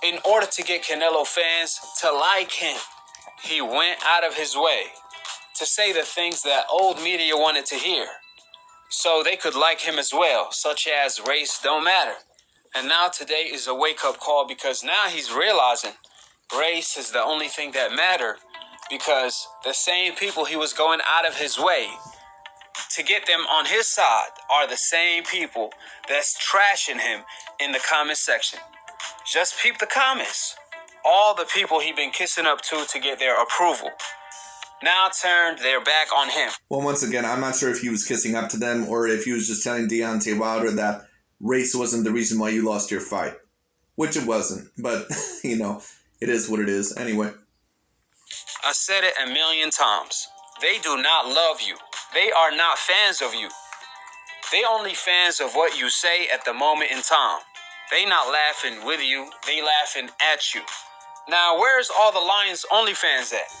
In order to get Canelo fans to like him, he went out of his way to say the things that old media wanted to hear, so they could like him as well, such as race don't matter. And now today is a wake-up call, because now he's realizing race is the only thing that matter, because the same people he was going out of his way to get them on his side are the same people that's trashing him in the comment section. Just peep the comments. All the people he been kissing up to get their approval now turned their back on him. Well, once again, I'm not sure if he was kissing up to them or if he was just telling Deontay Wilder that race wasn't the reason why you lost your fight. Which it wasn't. But, you know, it is what it is. Anyway. I said it a million times. They do not love you. They are not fans of you. They only fans of what you say at the moment in time. They not laughing with you. They laughing at you. Now, where's all the Lions only fans at?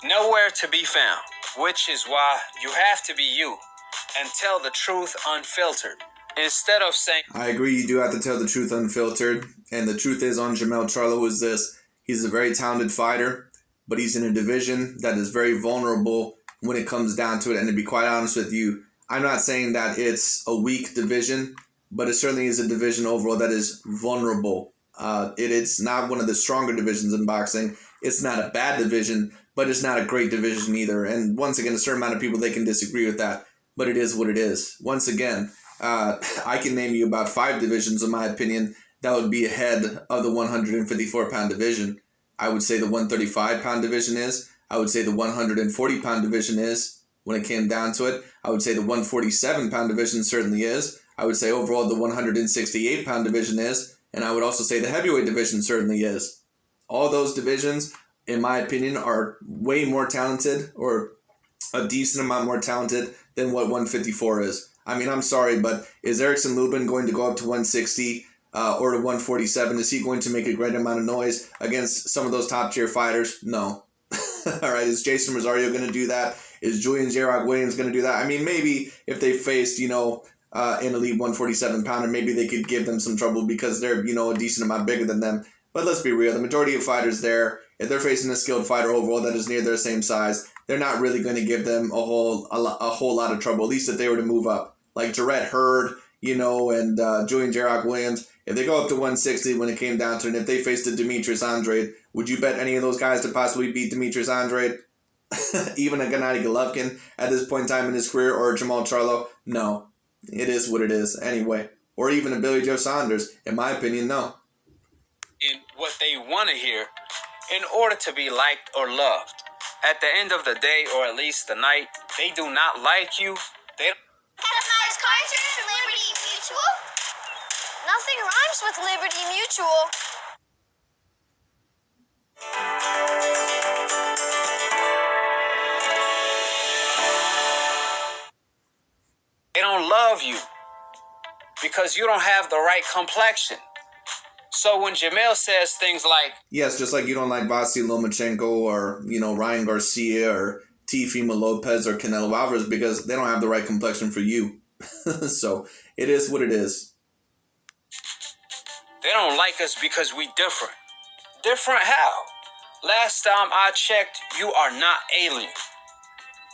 Nowhere to be found. Which is why you have to be you and tell the truth unfiltered. Instead of saying... I agree, you do have to tell the truth unfiltered. And the truth is on Jermell Charlo is this. He's a very talented fighter, but he's in a division that is very vulnerable when it comes down to it. And to be quite honest with you, I'm not saying that it's a weak division, but it certainly is a division overall that is vulnerable. It's not one of the stronger divisions in boxing. It's not a bad division, but it's not a great division either. And once again, a certain amount of people, they can disagree with that, but it is what it is. Once again, I can name you about 5 divisions, in my opinion, that would be ahead of the 154-pound division. I would say the 135-pound division is. I would say the 140-pound division is, when it came down to it. I would say the 147-pound division certainly is. I would say overall the 168-pound division is. And I would also say the heavyweight division certainly is. All those divisions, in my opinion, are way more talented, or a decent amount more talented than what 154 is. I mean, I'm sorry, but is Erickson Lubin going to go up to 160 or to 147? Is he going to make a great amount of noise against some of those top-tier fighters? No. All right, is Jason Rosario going to do that? Is Julian J-Rock Williams going to do that? I mean, maybe if they faced, you know, an elite 147-pounder, maybe they could give them some trouble because they're, you know, a decent amount bigger than them. But let's be real, the majority of fighters there, if they're facing a skilled fighter overall that is near their same size, they're not really going to give them a whole lot of trouble, at least if they were to move up. Like Jarrett Hurd, you know, and Julian J-Rock Williams, if they go up to 160 when it came down to it, and if they faced a Demetrius Andrade, would you bet any of those guys to possibly beat Demetrius Andrade? Even a Gennady Golovkin at this point in time in his career, or Jermell Charlo? No. It is what it is. Anyway. Or even a Billy Joe Saunders. In my opinion, no. In what they want to hear in order to be liked or loved. At the end of the day, or at least the night, they do not like you. They don't... Is Carter Liberty Mutual? Nothing rhymes with Liberty Mutual. They don't love you because you don't have the right complexion. So when Jermell says things like... Yes, just like you don't like Vasily Lomachenko or, you know, Ryan Garcia or Teofimo Lopez or Canelo Alvarez because they don't have the right complexion for you. So it is what it is. They don't like us because we different. Different how? Last time I checked, you are not alien.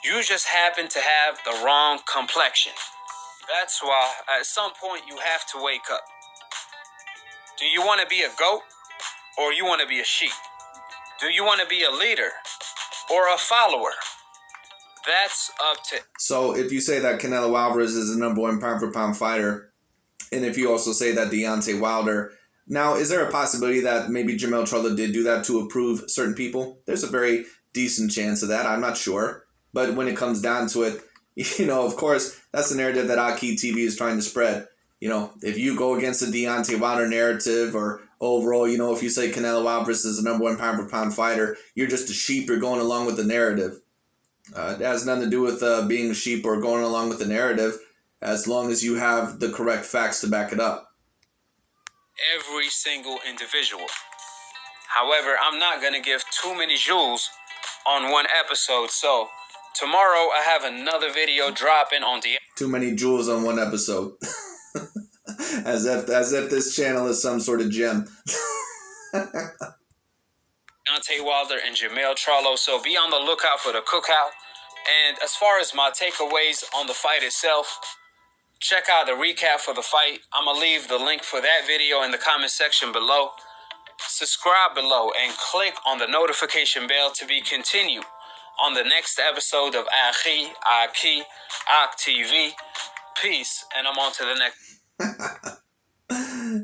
You just happen to have the wrong complexion. That's why at some point you have to wake up. Do you want to be a goat or you want to be a sheep? Do you want to be a leader or a follower? That's up to... So if you say that Canelo Alvarez is the number 1 pound-for-pound fighter, and if you also say that Deontay Wilder... Now, is there a possibility that maybe Jermell Charlo did do that to approve certain people? There's a very decent chance of that. I'm not sure. But when it comes down to it, you know, of course, that's the narrative that AKHi TV is trying to spread. You know, if you go against the Deontay Wilder narrative, or overall, you know, if you say Canelo Alvarez is the #1 pound-for-pound fighter, you're just a sheep, you're going along with the narrative. It has nothing to do with being a sheep or going along with the narrative, as long as you have the correct facts to back it up. Every single individual. However, I'm not going to give too many jewels on one episode, so tomorrow I have another video dropping on the... Too many jewels on one episode. as if this channel is some sort of gem. Deontay Wilder and Jermell Charlo, so be on the lookout for the cookout. And as far as my takeaways on the fight itself, check out the recap for the fight. I'm going to leave the link for that video in the comment section below. Subscribe below and click on the notification bell to be continued on the next episode of AKHi TV. Peace, and I'm on to the next.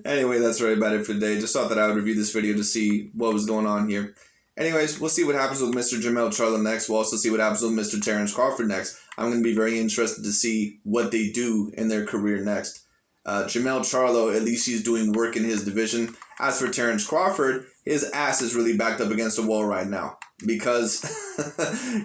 Anyway, that's right about it for today. Just thought that I would review this video to see what was going on here. Anyways, we'll see what happens with Mr. Jermell Charlo next. We'll also see what happens with Mr. Terence Crawford next. I'm going to be very interested to see what they do in their career next. Jermell Charlo, at least he's doing work in his division. As for Terence Crawford, his ass is really backed up against the wall right now, because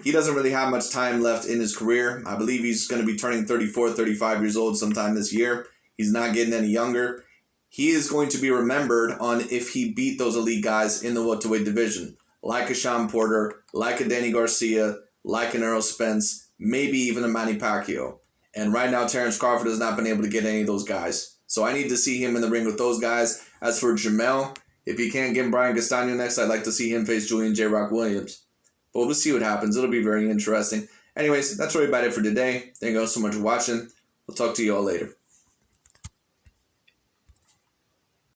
he doesn't really have much time left in his career. I believe he's going to be turning 34, 35 years old sometime this year. He's not getting any younger. He is going to be remembered on if he beat those elite guys in the welterweight division, like a Sean Porter, like a Danny Garcia, like an Errol Spence, maybe even a Manny Pacquiao. And right now, Terence Crawford has not been able to get any of those guys. So I need to see him in the ring with those guys. As for Jermell, if he can't get Brian Castano next, I'd like to see him face Julian J. Rock Williams. But we'll see what happens. It'll be very interesting. Anyways, that's really about it for today. Thank you all so much for watching. We'll talk to you all later.